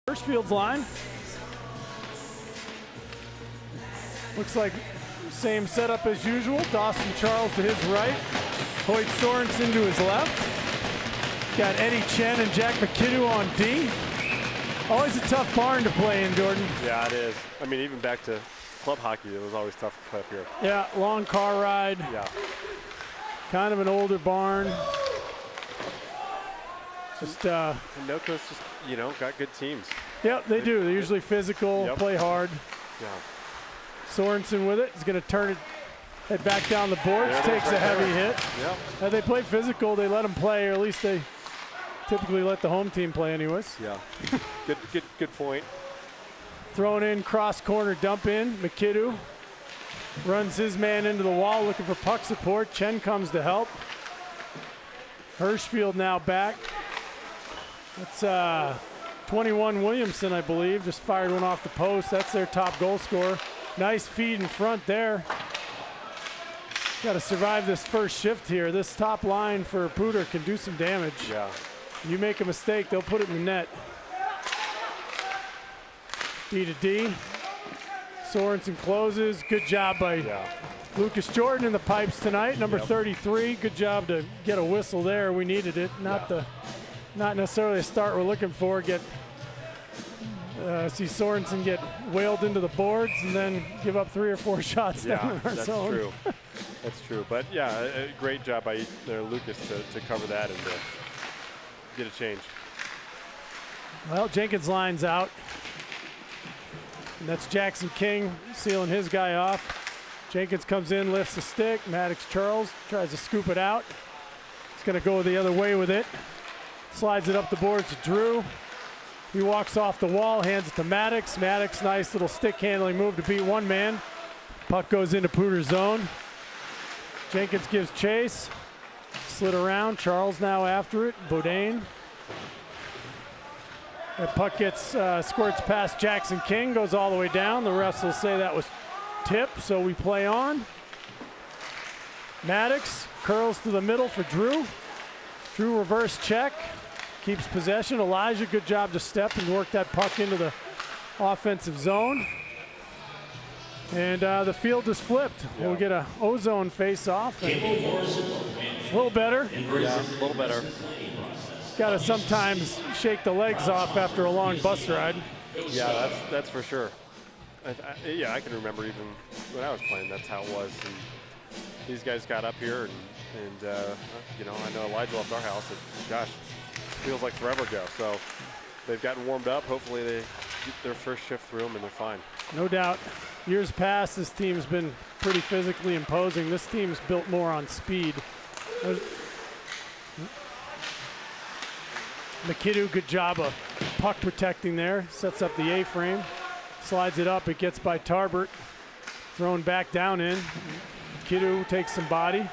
Hirschfield's line. Looks like same setup as usual. Dawson Charles to his right. Hoyt Sorensen to his left. Got Eddie Chen and Jack McKinney on D. Always a tough barn to play in, Jordan. Yeah, it is. I mean, even back to club hockey, it was always tough to play up here. Yeah, long car ride. Yeah. Kind of an older barn. Just Noko's just, got good teams. Yep, they do. They're usually physical, play hard. Yeah. Sorensen with it. He's going to turn it, head back down the boards, takes a heavy hit. Yep. Now they play physical. They let them play, or at least they typically let the home team play anyways. Yeah. Good point. Thrown in, cross corner, dump in. McKinney runs his man into the wall looking for puck support. Chen comes to help. Hirschfield now back. That's 21 Williamson, I believe. Just fired one off the post. That's their top goal scorer. Nice feed in front there. Got to survive this first shift here. This top line for Pooter can do some damage. Yeah. You make a mistake, they'll put it in the net. D to D. Sorensen closes. Good job by Lucas Jordan in the pipes tonight. Number 33. Good job to get a whistle there. We needed it. Not necessarily a start we're looking for. See Sorensen get whaled into the boards and then give up 3 or 4 shots down in our zone. True. That's true. But yeah, a great job by Lucas to cover that and to get a change. Well, Jenkins lines out. And that's Jackson King sealing his guy off. Jenkins comes in, lifts the stick. Maddox Charles tries to scoop it out. He's going to go the other way with it. Slides it up the boards to Drew. He walks off the wall, hands it to Maddox. Maddox, nice little stick handling move to beat one man. Puck goes into Pooter's zone. Jenkins gives chase. Slid around. Charles now after it. Bodine. That puck gets squirts past Jackson King, goes all the way down. The refs will say that was tip, so we play on. Maddox curls to the middle for Drew. Drew reverse check, keeps possession. Elijah, good job to step and work that puck into the offensive zone. And the field is flipped. We'll get a O-zone face-off. A little better. Yeah, a little better. Got to sometimes shake the legs off after a long bus ride. Yeah, that's for sure. I can remember even when I was playing, that's how it was. And these guys got up here, and I know Elijah left our house, and gosh, it feels like forever ago. So they've gotten warmed up. Hopefully they get their first shift through them, and they're fine. No doubt. Years past, this team's been pretty physically imposing. This team's built more on speed. McKinney, good job of puck protecting there. Sets up the A-frame, slides it up. It gets by Tarbert, thrown back down in. McKinney takes some body.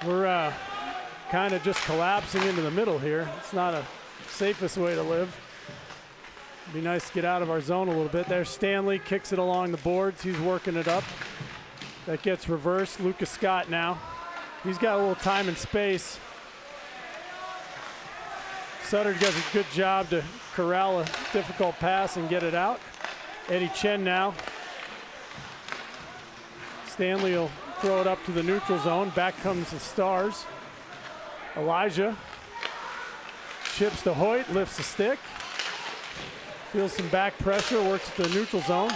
We're kind of just collapsing into the middle here. It's not a safest way to live. It'd be nice to get out of our zone a little bit. There's Stanley, kicks it along the boards. He's working it up. That gets reversed. Lucas Scott now. He's got a little time and space. Sutter does a good job to corral a difficult pass and get it out. Eddie Chen now. Stanley will throw it up to the neutral zone. Back comes the Stars. Elijah chips to Hoyt, lifts the stick. Feels some back pressure, works at the neutral zone.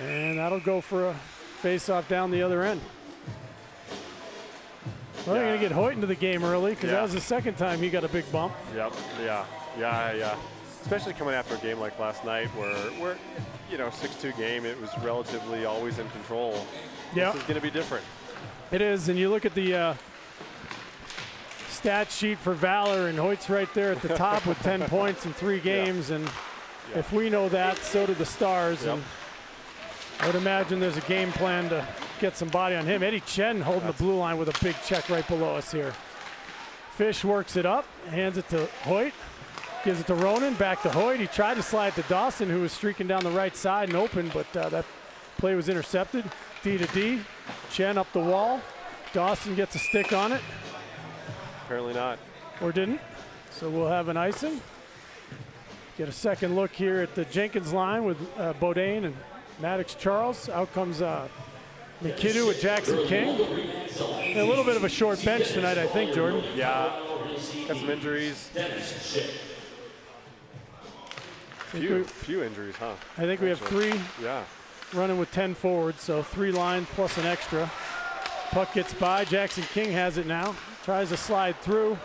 And that'll go for a face-off down the other end. Well, they're going to get Hoyt into the game early because that was the second time he got a big bump. Yep, yeah. Especially coming after a game like last night where 6-2 game, it was relatively always in control. This is going to be different. It is, and you look at the stat sheet for Valor, and Hoyt's right there at the top with 10 points in 3 games, and if we know that, so do the Stars. And I would imagine there's a game plan to get some body on him. Eddie Chen holding the blue line with a big check right below us here. Fish works it up, hands it to Hoyt, gives it to Ronan, back to Hoyt. He tried to slide to Dawson, who was streaking down the right side and open, but that play was intercepted. D to D, Chen up the wall. Dawson gets a stick on it. Apparently not. Or didn't. So we'll have an icing. Get a second look here at the Jenkins line with Bodine and Maddox Charles. Out comes McKidoo with Jackson King. A little bit of a short bench tonight, I think, Jordan. Yeah, got some injuries. Few injuries, huh? I think we have 3 running with 10 forwards, so 3 lines plus an extra. Puck gets by. Jackson King has it now. Tries to slide through.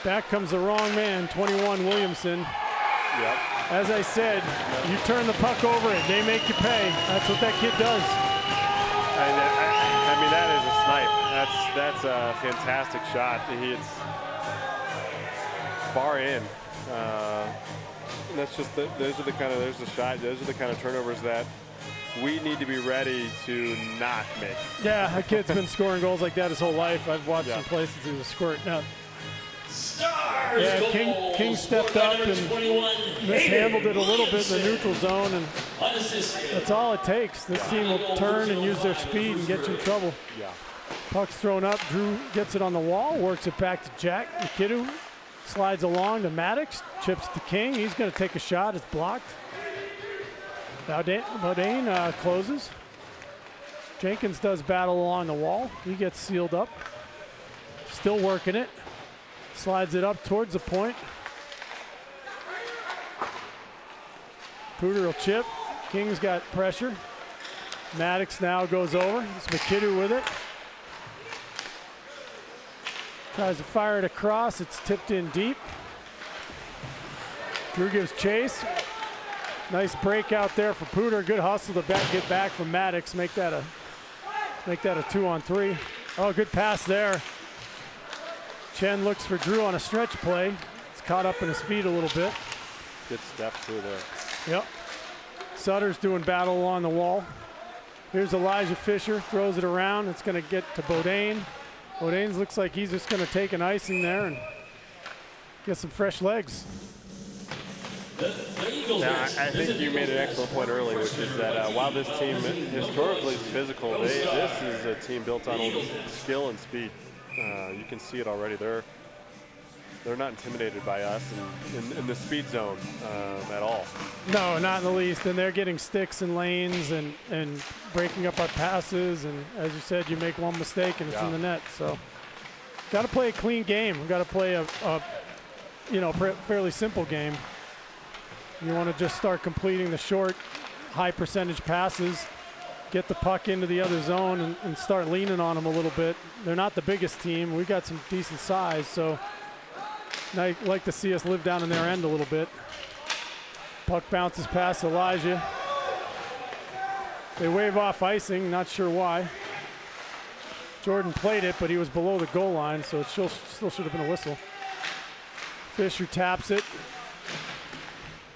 Back comes the wrong man, 21 Williamson. Yep. As I said, you turn the puck over it, they make you pay. That's what that kid does. I mean, that is a snipe. That's a fantastic shot. It's bar in. That's just those are the kind of turnovers that we need to be ready to not make. Yeah, a kid's been scoring goals like that his whole life. I've watched some places he was squirting out. Yeah, King stepped up and mishandled it a little bit in the neutral zone, and that's all it takes. This team will turn and use their speed and get you in trouble. Yeah. Puck's thrown up. Drew gets it on the wall, works it back to Jack. McKidoo slides along to Maddox, chips to King. He's going to take a shot. It's blocked. Bodine closes. Jenkins does battle along the wall. He gets sealed up. Still working it. Slides it up towards the point. Pooter will chip. King's got pressure. Maddox now goes over. It's McKidoo with it. Tries to fire it across. It's tipped in deep. Drew gives chase. Nice break out there for Pooter. Good hustle to get back from Maddox. Make that a 2-on-3. Oh, good pass there. Chen looks for Drew on a stretch play. It's caught up in his feet a little bit. Good step through there. Yep. Sutter's doing battle along the wall. Here's Elijah Fisher, throws it around. It's going to get to Bodine. Bodine looks like he's just going to take an icing there and get some fresh legs. Now, I think you made an excellent point earlier, which is that while this team historically is physical, this is a team built on skill and speed. You can see it already. They're not intimidated by us in the speed zone at all. No, not in the least. And they're getting sticks and lanes and breaking up our passes. And as you said, you make one mistake and it's in the net. So, got to play a clean game. We've got to play a fairly simple game. You want to just start completing the short, high percentage passes. Get the puck into the other zone and start leaning on them a little bit. They're not the biggest team. We've got some decent size, so I'd like to see us live down in their end a little bit. Puck bounces past Elijah. They wave off icing, not sure why. Jordan played it, but he was below the goal line, so it still should have been a whistle. Fisher taps it,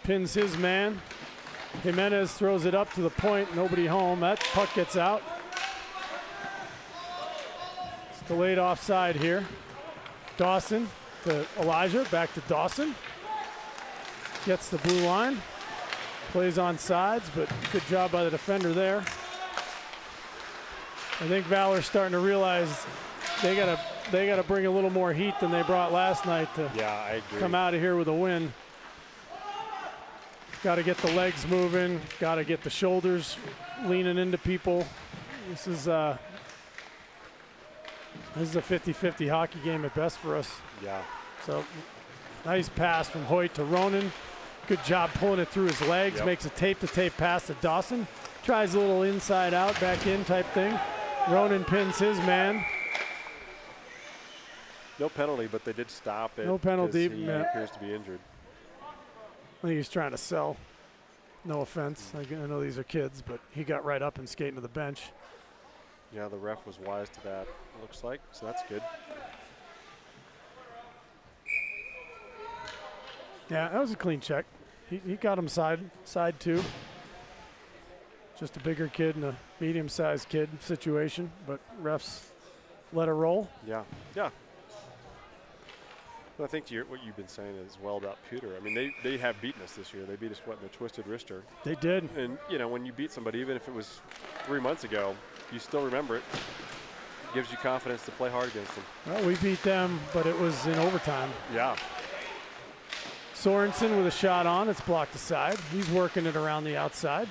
pins his man. Jimenez throws it up to the point, nobody home. That puck gets out. It's delayed offside here. Dawson to Elijah, back to Dawson. Gets the blue line. Plays on sides, but good job by the defender there. I think Valor's starting to realize they gotta bring a little more heat than they brought last night to come out of here with a win. Got to get the legs moving. Got to get the shoulders leaning into people. This is a 50-50 hockey game at best for us. Yeah. So nice pass from Hoyt to Ronan. Good job pulling it through his legs. Yep. Makes a tape-to-tape pass to Dawson. Tries a little inside out, back in type thing. Ronan pins his man. No penalty, but they did stop it. No penalty. He appears to be injured. I think he's trying to sell. No offense. I know these are kids, but he got right up and skating to the bench. Yeah, the ref was wise to that, looks like, so that's good. Yeah, that was a clean check. He got him side two. Just a bigger kid and a medium-sized kid situation, but refs let it roll. Yeah. Well, I think what you've been saying as well about Pewter. I mean, they have beaten us this year. They beat us, in the Twisted Wrister. They did. And, when you beat somebody, even if it was 3 months ago, you still remember it. Gives you confidence to play hard against them. Well, we beat them, but it was in overtime. Yeah. Sorensen with a shot on. It's blocked aside. He's working it around the outside.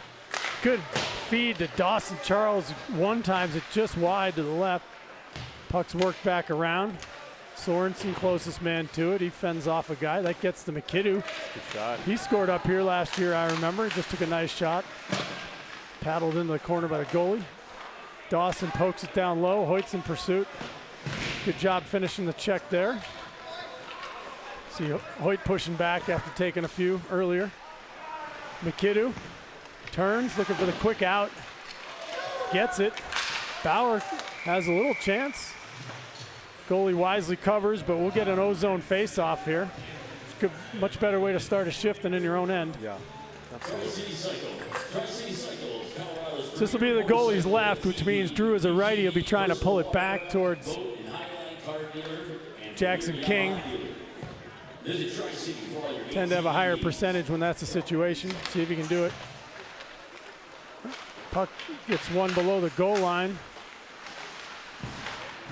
Good feed to Dawson Charles. One times it just wide to the left. Puck's worked back around. Sorensen, closest man to it. He fends off a guy. That gets to McKidoo. Good shot. He scored up here last year, I remember. Just took a nice shot. Paddled into the corner by the goalie. Dawson pokes it down low. Hoyt's in pursuit. Good job finishing the check there. See Hoyt pushing back after taking a few earlier. McKidoo turns, looking for the quick out. Gets it. Bauer has a little chance. Goalie wisely covers, but we'll get an ozone face-off here. It's a much better way to start a shift than in your own end. Yeah, absolutely. So this will be the goalie's left, which means Drew as a righty will be trying to pull it back towards Jackson King. Tend to have a higher percentage when that's the situation. See if he can do it. Puck gets one below the goal line.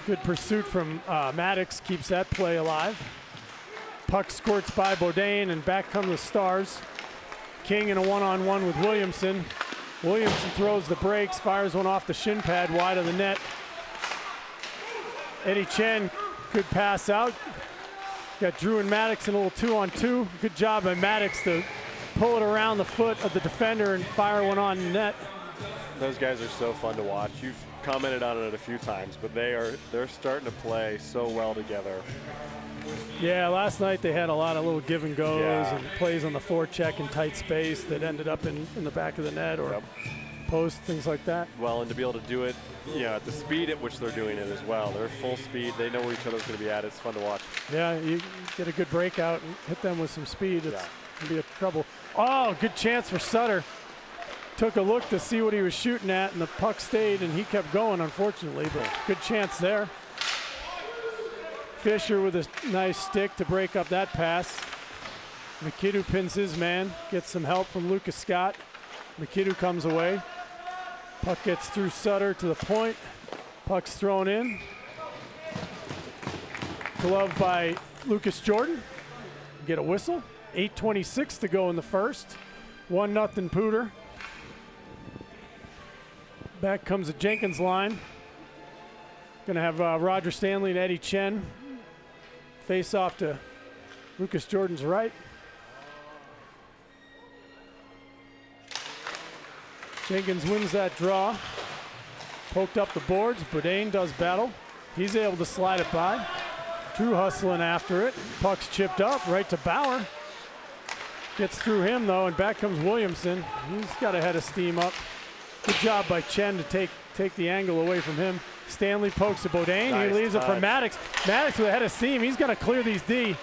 Good pursuit from Maddox, keeps that play alive. Puck squirts by Bourdain, and back come the Stars. King in a one-on-one with Williamson. Williamson throws the brakes, fires one off the shin pad wide of the net. Eddie Chen, good pass out. Got Drew and Maddox in a little 2-on-2. Good job by Maddox to pull it around the foot of the defender and fire one on the net. Those guys are so fun to watch. You've commented on it a few times, but they're starting to play so well together. Yeah, last night they had a lot of little give and goes Yeah. and plays on the forecheck in tight space that ended up in the back of the net or post, things like that. Well, and to be able to do it, at the speed at which they're doing it as well. They're full speed. They know where each other's going to be at. It's fun to watch. Yeah, you get a good breakout and hit them with some speed. It's going to be a trouble. Oh, good chance for Sutter. Took a look to see what he was shooting at, and the puck stayed, and he kept going, unfortunately, but good chance there. Fisher with a nice stick to break up that pass. McKidoo pins his man, gets some help from Lucas Scott. McKidoo comes away. Puck gets through Sutter to the point. Puck's thrown in. Glove by Lucas Jordan. Get a whistle. 8:26 to go in the first. 1-0 Pooter. Back comes the Jenkins line. Gonna have Roger Stanley and Eddie Chen face off to Lucas Jordan's right. Jenkins wins that draw. Poked up the boards. Bourdain does battle. He's able to slide it by. Drew hustling after it. Puck's chipped up right to Bauer. Gets through him though, and back comes Williamson. He's got a head of steam up. Good job by Chen to take the angle away from him. Stanley pokes to Bourdain. Nice he leaves it for Maddox. Maddox with a head of steam. He's going to clear these D.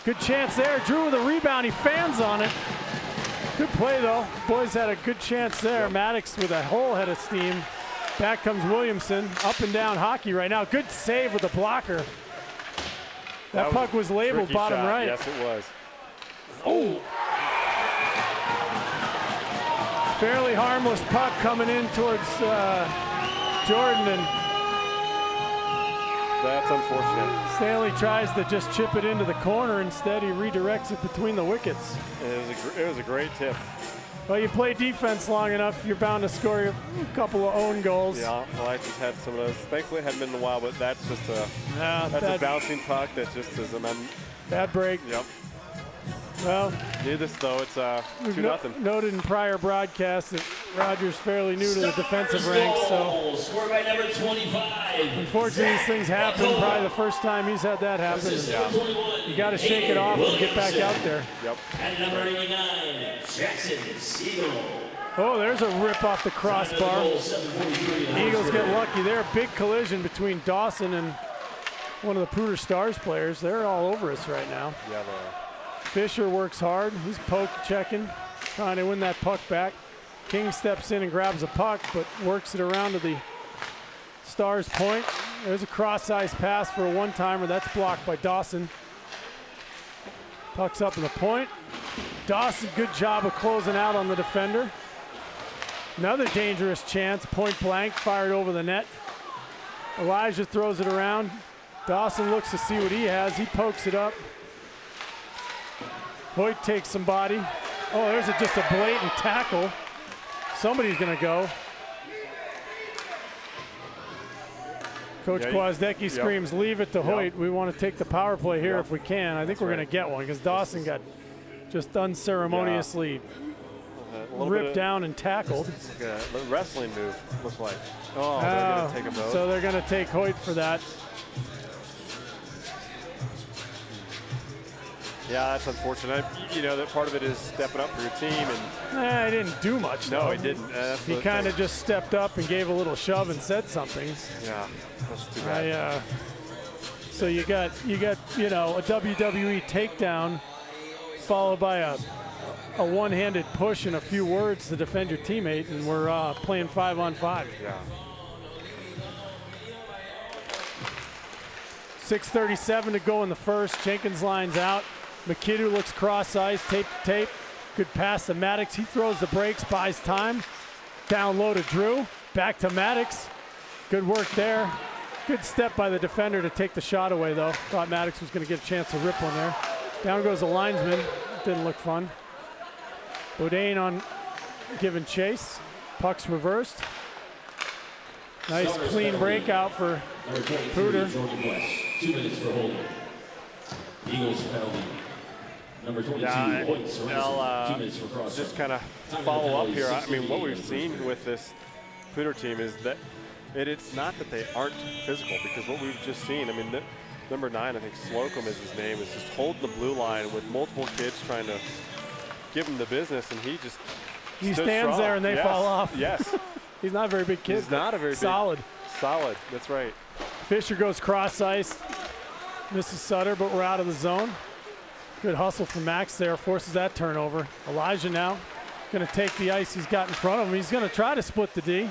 Good chance there. Drew with a rebound. He fans on it. Good play, though. Boys had a good chance there. Yep. Maddox with a whole head of steam. Back comes Williamson. Up and down hockey right now. Good save with the blocker. That puck was labeled bottom shot. right. Yes, it was. Oh! Fairly harmless puck coming in towards Jordan, and that's unfortunate. Stanley tries to just chip it into the corner. Instead, he redirects it between the wickets. It was a great tip. Well, you play defense long enough, you're bound to score a couple of own goals. Yeah, well, I just had some of those. Thankfully, it hadn't been in a while, but that's just a bouncing puck that just is an bad break. Yep. Well, Needless though, it's 2-0. Noted in prior broadcasts that Rogers fairly new to the defensive ranks, so scored by number 25. Unfortunately, these things happen. Probably the first time he's had that happen. Yeah. You got to shake it off and get back out there. Yep. And number 89, Jackson Siegel. Oh, there's a rip off the crossbar. Eagles get lucky there. Big collision between Dawson and one of the Pooter Stars players. They're all over us right now. Yeah, they are. Fisher works hard. He's checking, trying to win that puck back. King steps in and grabs a puck, but works it around to the Stars' point. There's a cross-ice pass for a one-timer. That's blocked by Dawson. Puck's up in the point. Dawson, good job of closing out on the defender. Another dangerous chance, point blank, fired over the net. Elijah throws it around. Dawson looks to see what he has. He pokes it up. Hoyt takes some body. Oh, there's just a blatant tackle. Somebody's going to go. Coach Kwazdecki screams, leave it to Hoyt. We want to take the power play here if we can. I think we're going to get one because Dawson got just unceremoniously ripped down and tackled. Yeah, the wrestling move looks like. Oh, they're going to take him both. So they're going to take Hoyt for that. Yeah, that's unfortunate. You know, that part of it is stepping up for your team. And He didn't do much. no, though. he didn't. He kind of just stepped up and gave a little shove and said something. Yeah, that's too bad. So you got you know, a WWE takedown followed by a one-handed push and a few words to defend your teammate, and we're playing 5-on-5. Yeah. 6:37 to go in the first. Jenkins lines out. McKidoo looks cross-ice, tape to tape. Good pass to Maddox. He throws the brakes, buys time. Down low to Drew. Back to Maddox. Good work there. Good step by the defender to take the shot away, though. Thought Maddox was going to get a chance to rip one there. Down goes the linesman. Didn't look fun. Boudin on giving chase. Puck's reversed. Nice clean breakout for Pooter. 2 minutes for holding. Eagles penalty. Number 22, Hoyt surrenders. 2 minutes for cross. Just kind of follow up here. I mean, what we've seen with this Pooter team is that it's not that they aren't physical, because what we've just seen, I mean, number 9, I think Slocum is his name, is just holding the blue line with multiple kids trying to give him the business, and he stands strong. There and they fall off. Yes. He's not a very big kid. He's not a very solid. Solid, that's right. Fisher goes cross ice. Misses Sutter, but we're out of the zone. Good hustle from Max there, forces that turnover. Elijah now going to take the ice he's got in front of him. He's going to try to split the D.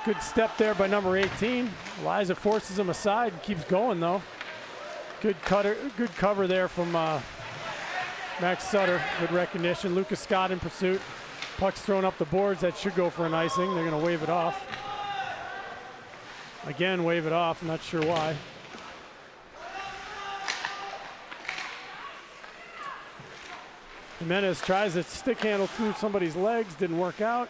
Good step there by number 18. Elijah forces him aside and keeps going though. Good cover there from Max Sutter. Good recognition. Lucas Scott in pursuit. Puck's thrown up the boards. That should go for an icing. They're going to wave it off. Again, wave it off. I'm not sure why. Jimenez tries a stick handle through somebody's legs. Didn't work out.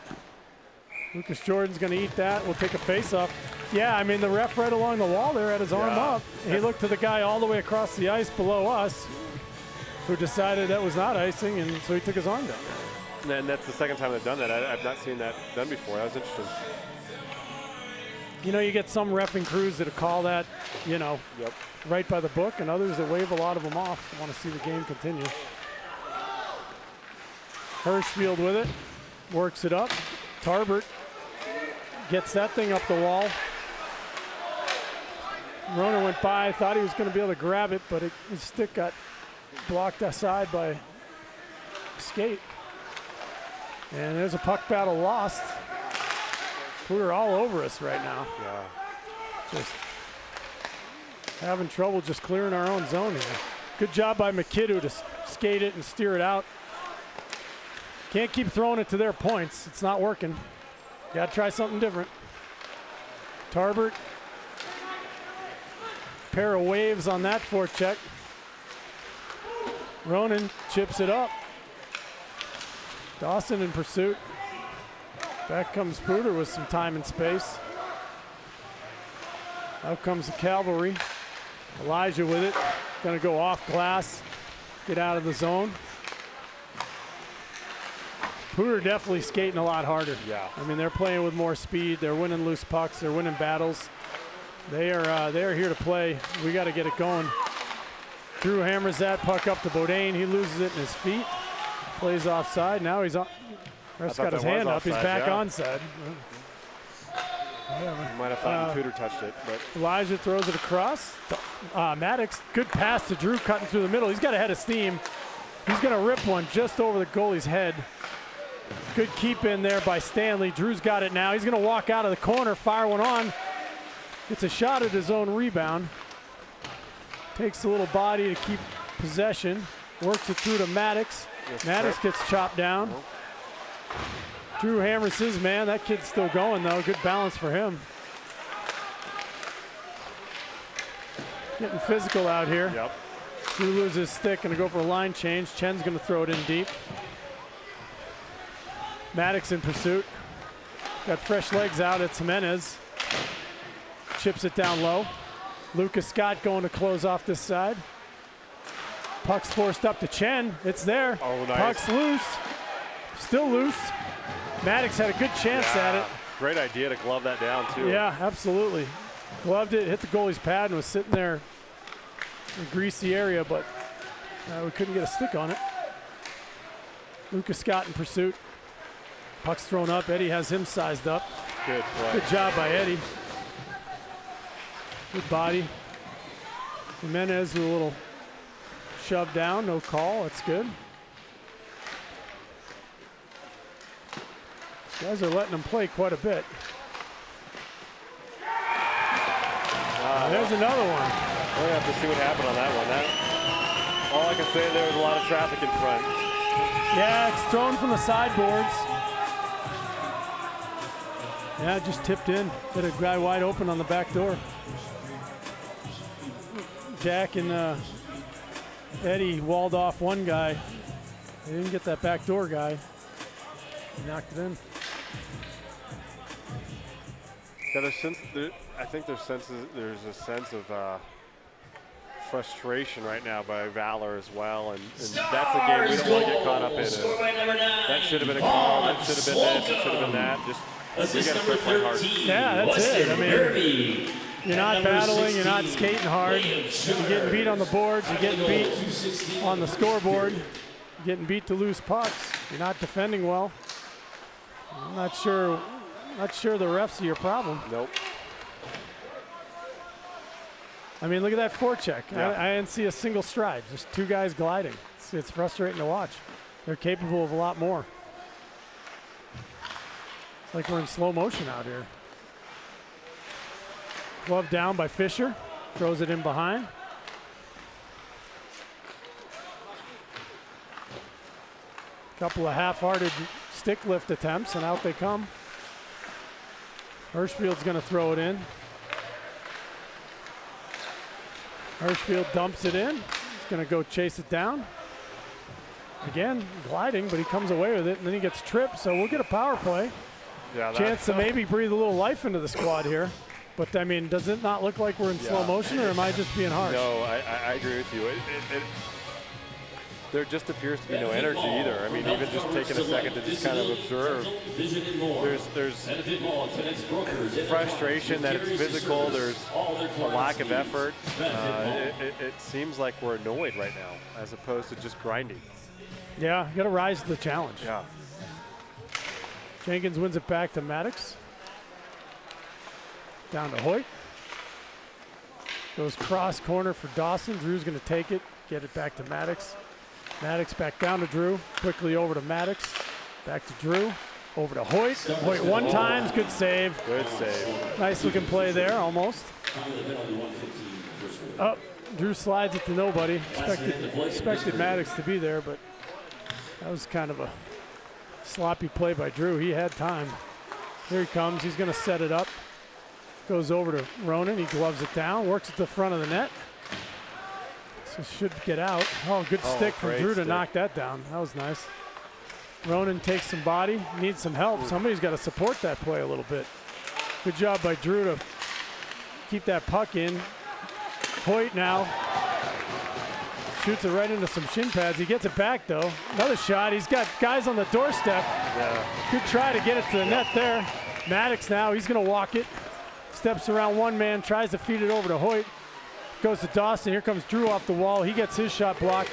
Lucas Jordan's going to eat that. We'll take a face-off. Yeah, I mean, the ref right along the wall there had his arm up. He looked to the guy all the way across the ice below us who decided that was not icing, and so he took his arm down. And that's the second time they've done that. I've not seen that done before. That was interesting. You know, you get some reffing crews that call that, you know, right by the book, and others that wave a lot of them off. Want to see the game continue. Hirschfield with it, works it up. Tarbert gets that thing up the wall. Rona went by, thought he was going to be able to grab it, but his stick got blocked aside by a skate. And there's a puck battle lost. We're all over us right now. Yeah. Just having trouble just clearing our own zone here. Good job by McKidoo to skate it and steer it out. Can't keep throwing it to their points. It's not working. Got to try something different. Tarbert. Pair of waves on that forecheck. Ronan chips it up. Dawson in pursuit. Back comes Pooter with some time and space. Out comes the cavalry. Elijah with it. Gonna go off glass. Get out of the zone. Pooter definitely skating a lot harder. Yeah. I mean, they're playing with more speed. They're winning loose pucks. They're winning battles. They are here to play. We got to get it going. Drew hammers that puck up to Boudin. He loses it in his feet. Plays offside. Now he's on. Ref's got his hand up. He's back onside. You might have thought Pooter touched it, but Elijah throws it across. Maddox, good pass to Drew, cutting through the middle. He's got a head of steam. He's going to rip one just over the goalie's head. Good keep in there by Stanley. Drew's got it now. He's going to walk out of the corner, fire one on. Gets a shot at his own rebound. Takes a little body to keep possession. Works it through to Maddox. Maddox gets chopped down. Drew hammers his man. That kid's still going, though. Good balance for him. Getting physical out here. Yep. Drew loses his stick, gonna go for a line change. Chen's gonna throw it in deep. Maddox in pursuit. Got fresh legs out. It's Jimenez. Chips it down low. Lucas Scott going to close off this side. Puck's forced up to Chen. It's there. Oh, nice. Puck's loose. Still loose. Maddox had a good chance at it. Great idea to glove that down, too. Yeah, absolutely. Gloved it, hit the goalie's pad, and was sitting there in a greasy area, but we couldn't get a stick on it. Lucas Scott in pursuit. Puck's thrown up. Eddie has him sized up. Good play. Good job by Eddie. Good body. Jimenez with a little shove down, no call. That's good. These guys are letting them play quite a bit. There's another one. We'll have to see what happened on that one. All I can say, there was a lot of traffic in front. Yeah, it's thrown from the sideboards. Yeah, just tipped in. Hit a guy wide open on the back door. Jack and Eddie walled off one guy. They didn't get that back door guy. He knocked it in. Yeah, I think there's a sense of frustration right now by Valor as well, and that's a game we don't want to get caught up in. That should have been a call. That should have been this. It should have been that. Just we got to start playing hard. Yeah, that's it. I mean, you're not battling. You're not skating hard. You're getting beat on the boards. You're getting beat on the scoreboard. You're getting beat to loose pucks. You're not defending well. I'm not sure the refs are your problem. Nope. I mean, look at that forecheck. Yeah. I didn't see a single stride. Just two guys gliding. It's frustrating to watch. They're capable of a lot more. It's like we're in slow motion out here. Glove down by Fisher. Throws it in behind. Couple of half-hearted stick lift attempts, and out they come. Hirschfield's going to throw it in. Hirschfield dumps it in. He's going to go chase it down. Again, gliding, but he comes away with it, and then he gets tripped, so we'll get a power play. Yeah, Chance to maybe breathe a little life into the squad here. But, I mean, does it not look like we're in slow motion, or am I just being harsh? No, I agree with you. There just appears to be no energy either. I mean, even just taking a second to just kind of observe. There's frustration that it's physical. There's a lack of effort. It seems like we're annoyed right now as opposed to just grinding. Yeah, you got to rise to the challenge. Yeah. Jenkins wins it back to Maddox. Down to Hoyt. Goes cross corner for Dawson. Drew's going to take it, get it back to Maddox. Maddox back down to Drew. Quickly over to Maddox. Back to Drew. Over to Hoyt. Hoyt one times. Good save. Good save. Nice looking play there, almost. Oh, Drew slides it to nobody. Expected Maddox to be there, but that was kind of a sloppy play by Drew. He had time. Here he comes. He's going to set it up. Goes over to Ronan. He gloves it down. Works at the front of the net. So should get out. Oh, good stick from Drew to knock that down. That was nice. Ronan takes some body. Needs some help. Somebody's got to support that play a little bit. Good job by Drew to keep that puck in. Hoyt now shoots it right into some shin pads. He gets it back, though. Another shot. He's got guys on the doorstep. Yeah. Good try to get it to the net there. Maddox now. He's going to walk it. Steps around one man. Tries to feed it over to Hoyt. Goes to Dawson. Here comes Drew off the wall. He gets his shot blocked.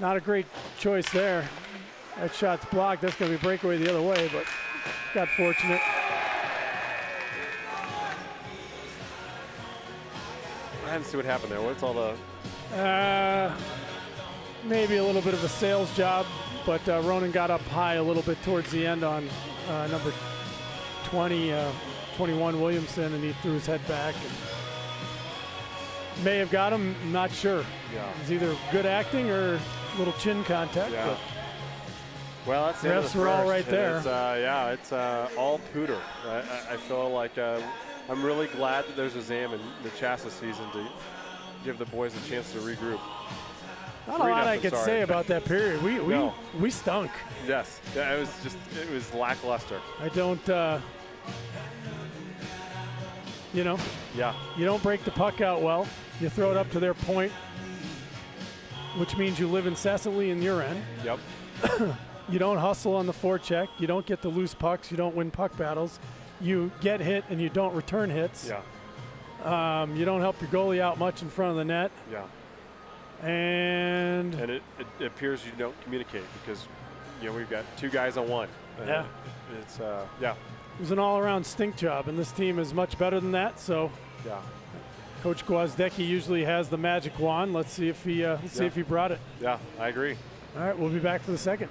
Not a great choice there. That shot's blocked. That's going to be breakaway the other way, but got fortunate. I didn't see what happened there. What's all the... Maybe a little bit of a sales job, but Ronan got up high a little bit towards the end on number 21 Williamson, and he threw his head back. And may have got him, I'm not sure. Yeah. It was either good acting or a little chin contact. Yeah. But well, that's the end of refs the were all first, right there. It's all Tudor. I feel like I'm really glad that there's a Zam in the Chassa season to give the boys a chance to regroup. Not a lot I 3-0, could sorry. say about that period. No. We stunk. Yes, yeah, it was lackluster. I don't, you know, Yeah, you don't break the puck out well. You throw it up to their point, which means you live incessantly in your end. yep, You don't hustle on the forecheck. You don't get the loose pucks. You don't win puck battles. You get hit and you don't return hits. yeah, You don't help your goalie out much in front of the net. yeah. And And it appears you don't communicate because, you know, we've got 2 guys on 1. Yeah. It's yeah, it was an all-around stink job, and this team is much better than that. So yeah, Coach Gwozdecki usually has the magic wand. Let's see if he brought it. yeah. I agree. All right, we'll be back for the second.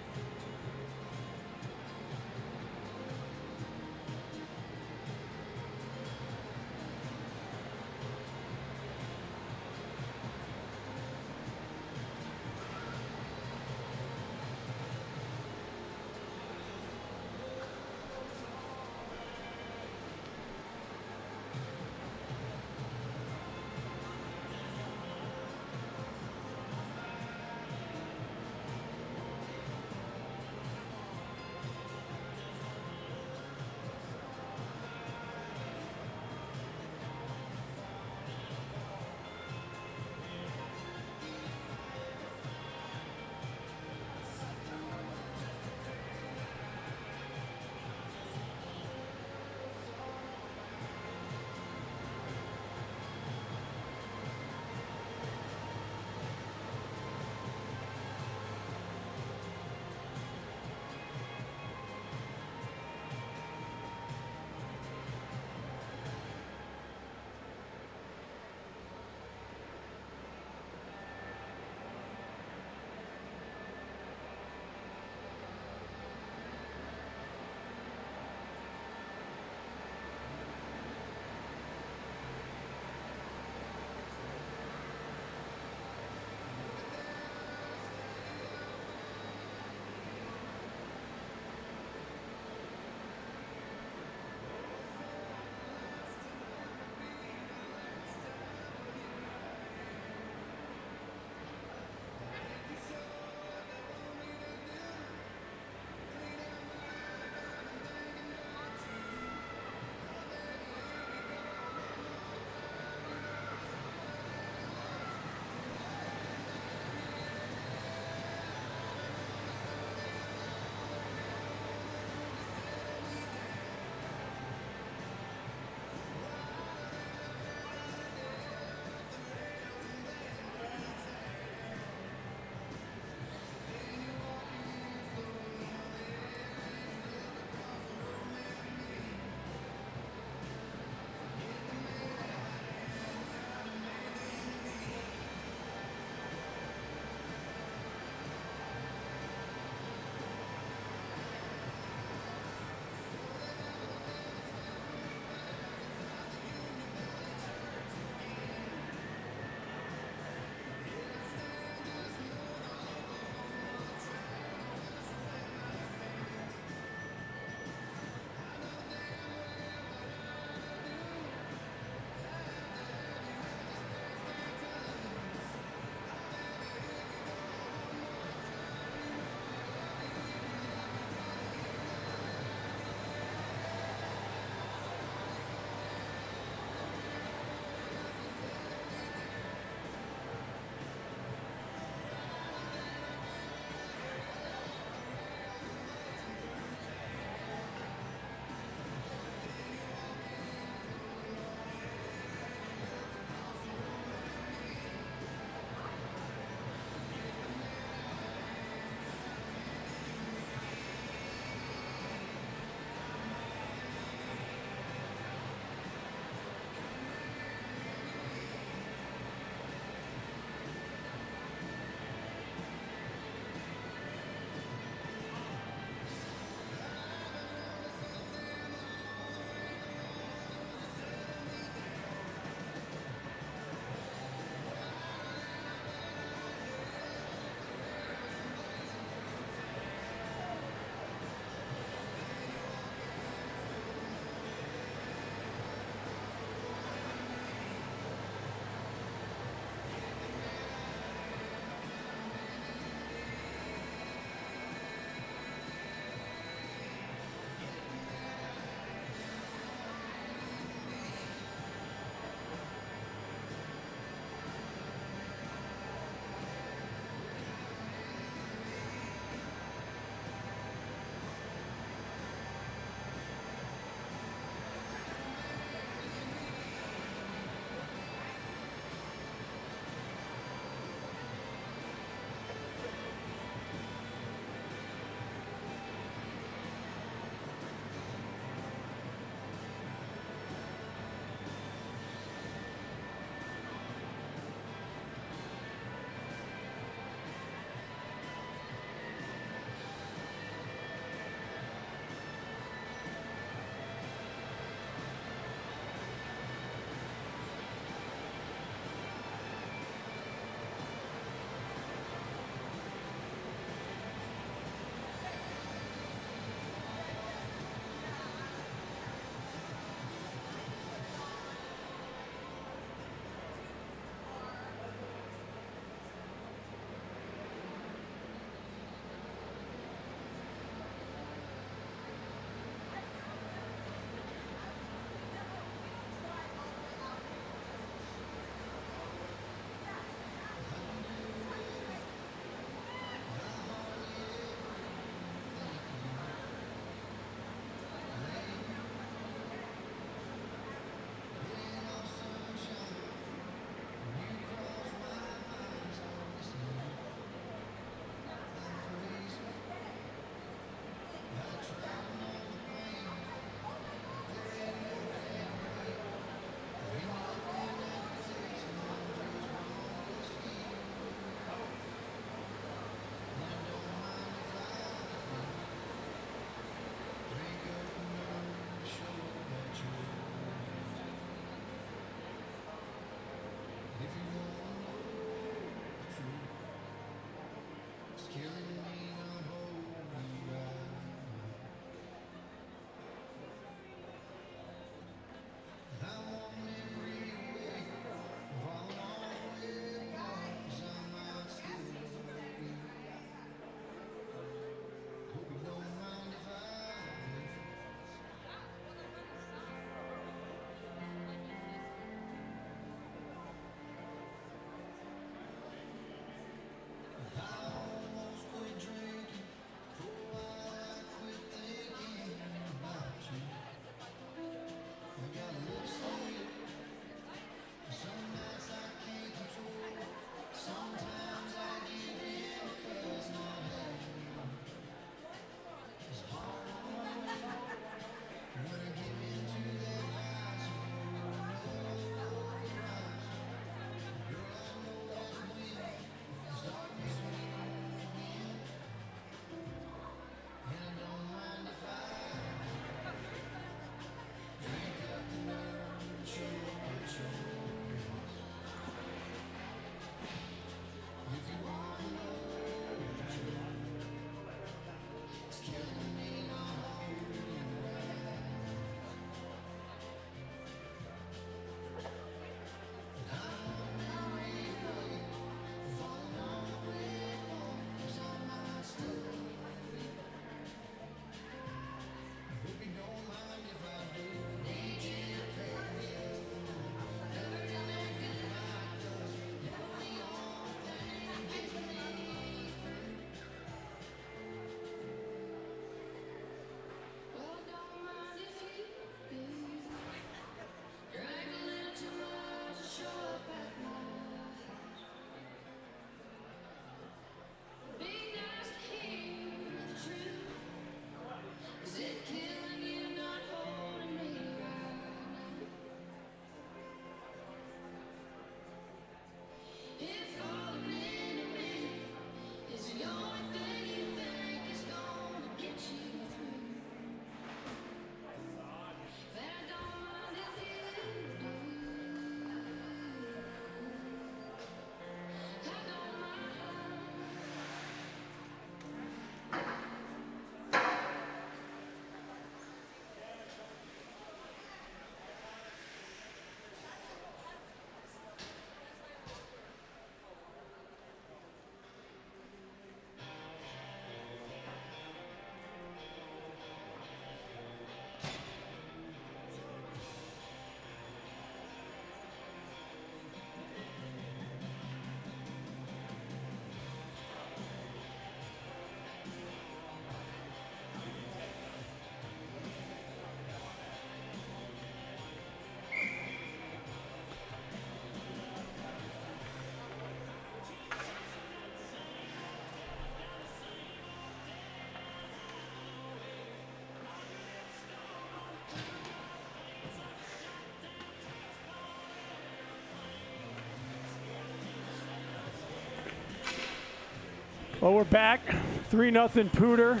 Well, we're back. 3-0 Pooter.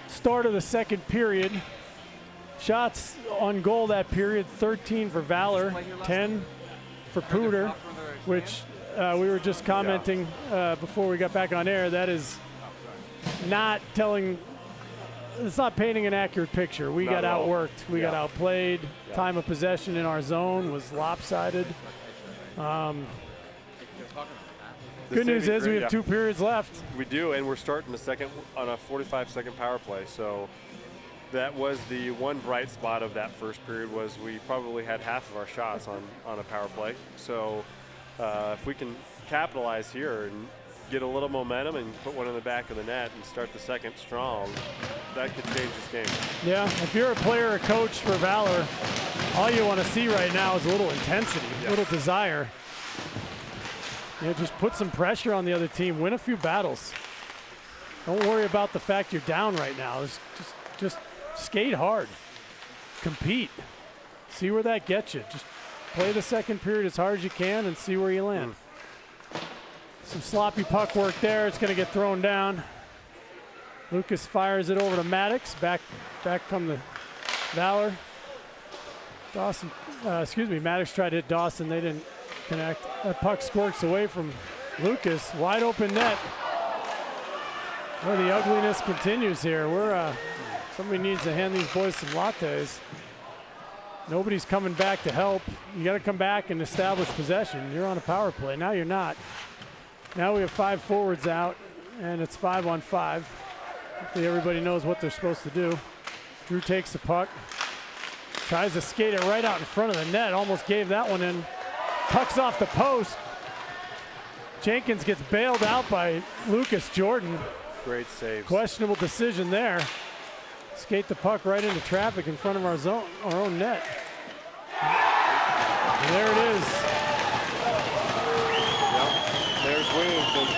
Start of the second period. Shots on goal that period, 13 for Valor, 10 for Pooter, which we were just commenting before we got back on air. That is not telling, it's not painting an accurate picture. We got outworked. We got outplayed. Time of possession in our zone was lopsided. Good news is we have 2 periods left. We do, and we're starting the second on a 45-second power play. So that was the one bright spot of that first period, was we probably had half of our shots on a power play. So if we can capitalize here and get a little momentum and put one in the back of the net and start the second strong, that could change this game. Yeah, if you're a player or coach for Valor, all you want to see right now is a little intensity, a little desire. Just put some pressure on the other team. Win a few battles. Don't worry about the fact you're down right now. Just skate hard. Compete. See where that gets you. Just play the second period as hard as you can and see where you land. Some sloppy puck work there. It's going to get thrown down. Lucas fires it over to Maddox. Back come the Valor. Dawson, Maddox tried to hit Dawson. They didn't connect. That puck squirts away from Lucas. Wide open net. Well, the ugliness continues here. Somebody needs to hand these boys some lattes. Nobody's coming back to help. You got to come back and establish possession. You're on a power play. Now you're not. Now we have 5 forwards out, and it's 5-on-5. Hopefully everybody knows what they're supposed to do. Drew takes the puck. Tries to skate it right out in front of the net. Almost gave that one in. Puck's off the post. Jenkins gets bailed out by Lucas Jordan. Great save. Questionable decision there. Skate the puck right into traffic in front of our own net. And there it is. Yep. There's Williamson.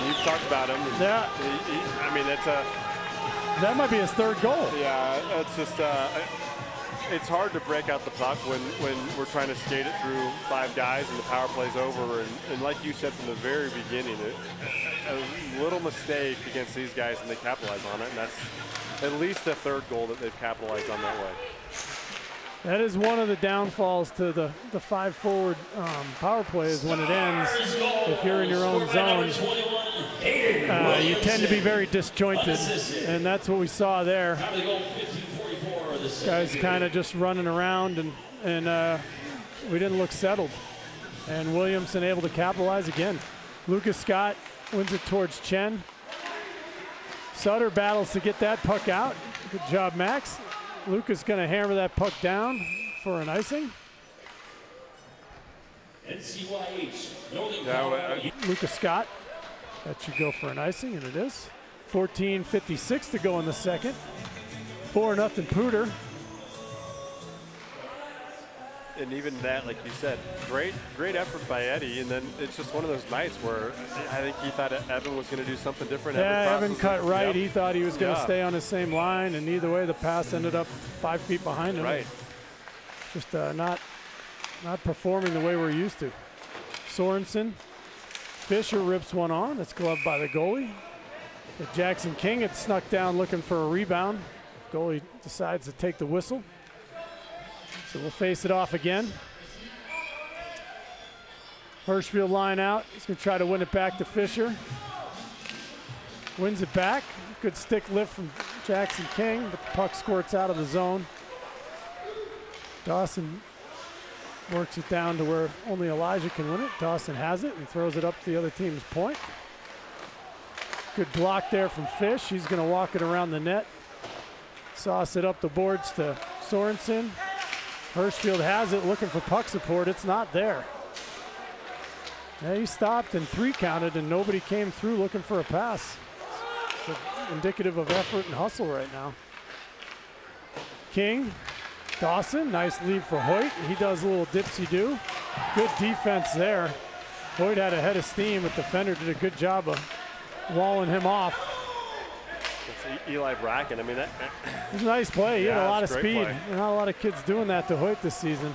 You've talked about him. Yeah. I mean, that might be his 3rd goal. Yeah, it's just it's hard to break out the puck when we're trying to skate it through 5 guys and the power play's over. And like you said from the very beginning, a little mistake against these guys and they capitalize on it. And that's at least the 3rd goal that they've capitalized on that way. That is one of the downfalls to the 5-forward power play, is when it ends, if you're in your own zone, you tend to be very disjointed. And that's what we saw there. Guys kind of just running around, and we didn't look settled. And Williamson able to capitalize again. Lucas Scott wins it towards Chen. Sutter battles to get that puck out. Good job, Max. Lucas going to hammer that puck down for an icing. Lucas Scott. That should go for an icing, and it is. 14:56 to go in the second. 4-0 Pooter. And even that, like you said, great effort by Eddie. And then it's just one of those nights where I think he thought Evan was going to do something different. Yeah, Evan cut right. Yep. He thought he was going to stay on the same line, and either way, the pass ended up 5 feet behind him. Right. Just not performing the way we're used to. Sorensen. Fisher rips one on. It's gloved by the goalie. But Jackson King had snuck down looking for a rebound. Goalie decides to take the whistle. So we'll face it off again. Hirschfield line out. He's going to try to win it back to Fisher. Wins it back. Good stick lift from Jackson King. The puck squirts out of the zone. Dawson works it down to where only Elijah can win it. Dawson has it and throws it up to the other team's point. Good block there from Fish. He's going to walk it around the net. Sauce it up the boards to Sorensen. Hirschfield has it, looking for puck support. It's not there. Yeah, he stopped and 3 counted, and nobody came through looking for a pass. It's indicative of effort and hustle right now. King, Dawson, nice lead for Hoyt. He does a little dipsy-do. Good defense there. Hoyt had a head of steam, but the defender did a good job of walling him off. It's Eli Bracken. I mean, it was a nice play. He had a lot of speed. Play. Not a lot of kids doing that to Hoyt this season.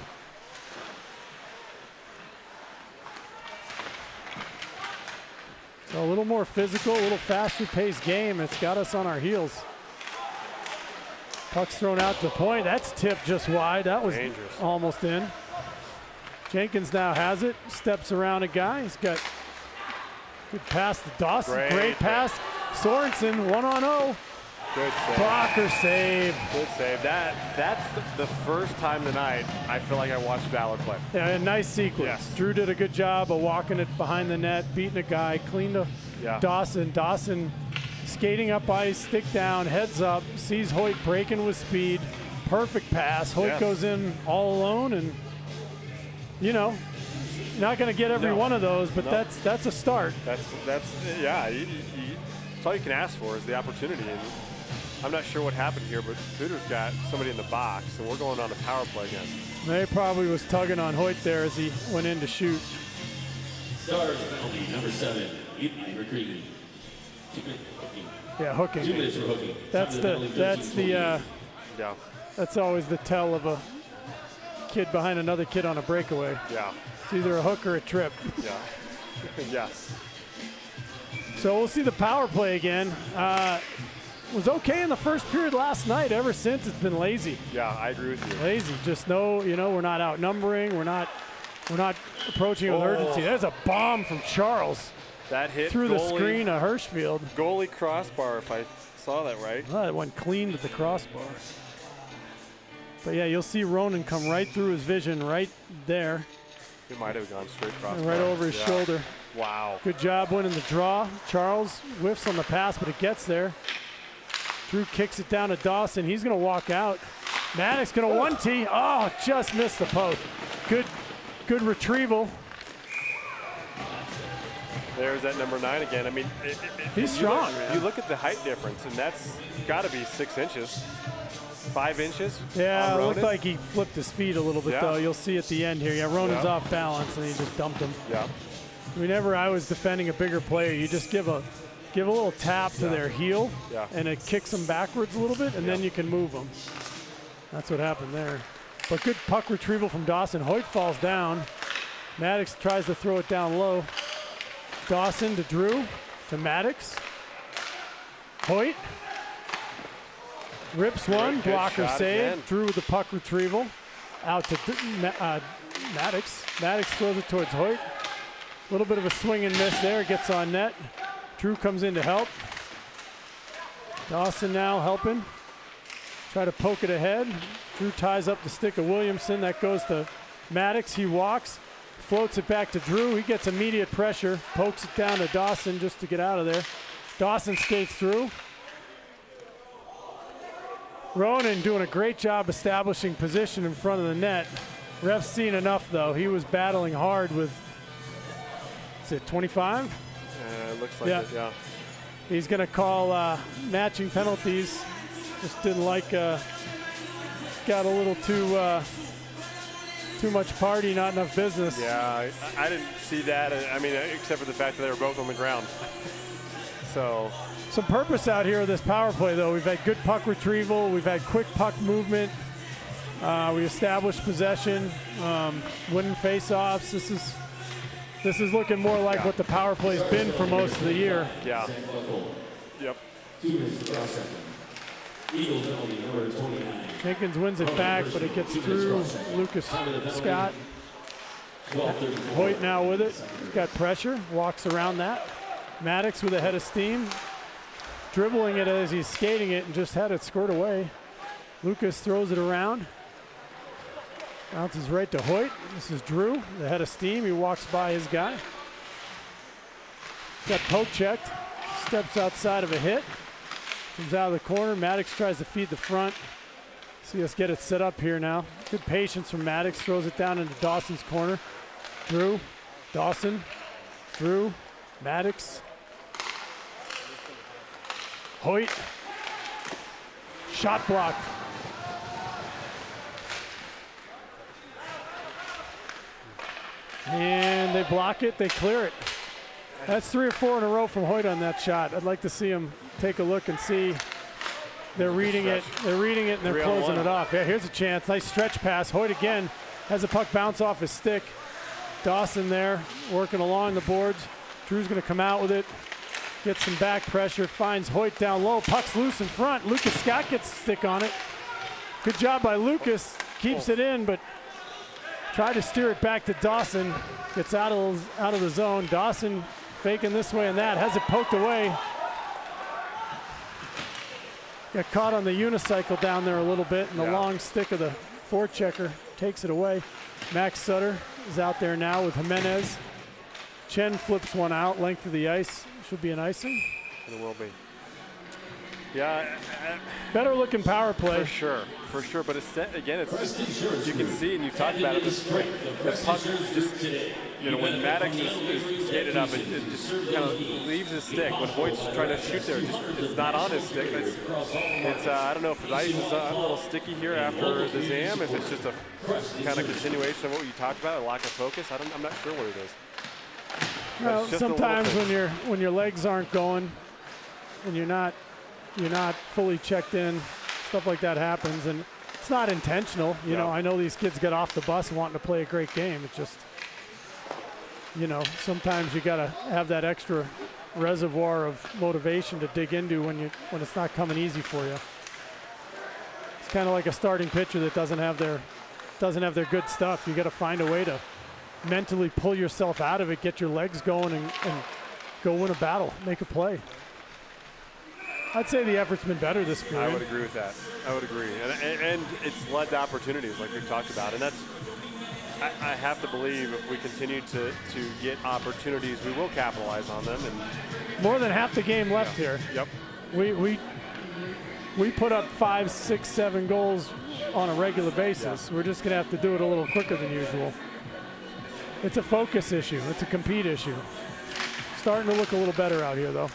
So a little more physical, a little faster paced game. It's got us on our heels. Puck's thrown out to the point. That's tipped just wide. That was dangerous. Almost in. Jenkins now has it. Steps around a guy. He's got good pass to Dawson. Great pass. Sorensen 1-on-0. Good save. Blocker save. Good save. That's the first time tonight I feel like I watched Valor play. Yeah, a nice sequence. Yes. Drew did a good job of walking it behind the net, beating a guy, cleaned to Dawson. Dawson skating up ice, stick down, heads up, sees Hoyt breaking with speed. Perfect pass. Hoyt goes in all alone, and you're not going to get every one of those, but that's a start. That's all you can ask for is the opportunity. And I'm not sure what happened here, but Hooter's got somebody in the box, and we're going on a power play again. They probably was tugging on Hoyt there as he went in to shoot. Stars penalty, number 7, Mutiny McCready. Yeah, hooking. 2 minutes for hooking. That's always the tell of a kid behind another kid on a breakaway. Yeah. It's either a hook or a trip. Yeah. Yes. So we'll see the power play again. Was okay in the first period last night. Ever since, it's been lazy. Yeah, I agree with you. Lazy. Just we're not outnumbering. We're not approaching with urgency. There's a bomb from Charles. That hit through the screen of Hirschfield. Goalie crossbar, if I saw that right. Well, it went clean to the crossbar. But yeah, you'll see Ronan come right through his vision right there. It might have gone straight crossbar. Right over his shoulder. Wow. Good job winning the draw. Charles whiffs on the pass, but it gets there. Drew kicks it down to Dawson. He's going to walk out. Maddox going to 1-T. Oh, just missed the post. Good retrieval. There's that number 9 again. I mean, he's strong. You look at the height difference, and that's got to be 6 inches, 5 inches. Yeah, it looked like he flipped his feet a little bit, though. You'll see at the end here. Yeah, Ronan's off balance, and he just dumped him. Yeah. Whenever I was defending a bigger player, you just give a little tap to their heel, and it kicks them backwards a little bit, and then you can move them. That's what happened there. But good puck retrieval from Dawson. Hoyt falls down. Maddox tries to throw it down low. Dawson to Drew, to Maddox. Hoyt rips one, blocker save. Again. Drew with the puck retrieval. Out to Maddox. Maddox throws it towards Hoyt. A little bit of a swing and miss there, gets on net. Drew comes in to help. Dawson now helping. Try to poke it ahead. Drew ties up the stick of Williamson. That goes to Maddox. He walks, floats it back to Drew. He gets immediate pressure, pokes it down to Dawson just to get out of there. Dawson skates through. Ronan doing a great job establishing position in front of the net. Ref's seen enough, though. He was battling hard with, is it 25? It looks like it, yeah. He's going to call matching penalties. Just didn't like, got a little too much party, not enough business. Yeah, I didn't see that. I mean, except for the fact that they were both on the ground. So some purpose out here with this power play, though. We've had good puck retrieval. We've had quick puck movement. We established possession, winning face-offs. This is looking more like what the power play's been for most of the year. Yeah. Yep. Jenkins wins it back, but it gets through Lucas Scott. Hoyt now with it. Got pressure, walks around that. Maddox with a head of steam. Dribbling it as he's skating it and just had it scored away. Lucas throws it around. Bounces right to Hoyt. This is Drew, the head of steam. He walks by his guy. Got poke checked. Steps outside of a hit. Comes out of the corner. Maddox tries to feed the front. See us get it set up here now. Good patience from Maddox. Throws it down into Dawson's corner. Drew, Dawson, Drew, Maddox. Hoyt. Shot blocked. And they block it, they clear it. That's 3 or 4 in a row from Hoyt on that shot. I'd like to see him take a look and see. They're reading it. They're reading it and they're closing it off. Yeah, here's a chance. Nice stretch pass. Hoyt again has the puck bounce off his stick. Dawson there working along the boards. Drew's going to come out with it. Gets some back pressure. Finds Hoyt down low. Puck's loose in front. Lucas Scott gets a stick on it. Good job by Lucas. Keeps it in, but tried to steer it back to Dawson. Gets out of the zone. Dawson faking this way and that. Has it poked away. Got caught on the unicycle down there a little bit, and the long stick of the forechecker takes it away. Max Sutter is out there now with Jimenez. Chen flips one out, length of the ice. Should be an icing. It will be. Yeah. Better looking power play. For sure. But it's, again, it's just, you can see, and you've talked about it, the puck just, you know, when Maddox is skated up, it just kind of leaves his stick. When Hoyt's trying to shoot there, it's not on his stick. It's I don't know if the ice is a little sticky here after the Zam, if it's just a kind of continuation of what you talked about, a lack of focus. I'm not sure what it is. Well, sometimes when your legs aren't going and you're not fully checked in, stuff like that happens, and it's not intentional. You know, I know these kids get off the bus wanting to play a great game. It's just, you know, sometimes you got to have that extra reservoir of motivation to dig into when it's not coming easy for you. It's kind of like a starting pitcher that doesn't have their good stuff. You got to find a way to mentally pull yourself out of it, get your legs going, and go win a battle, make a play. I'd say the effort's been better this period. I would agree with that. I would agree. And it's led to opportunities like we've talked about. And that's, I have to believe if we continue to get opportunities, we will capitalize on them. And more than half the game left here. Yep. We put up 5, 6, 7 goals on a regular basis. We're just going to have to do it a little quicker than usual. It's a focus issue. It's a compete issue. Starting to look a little better out here, though.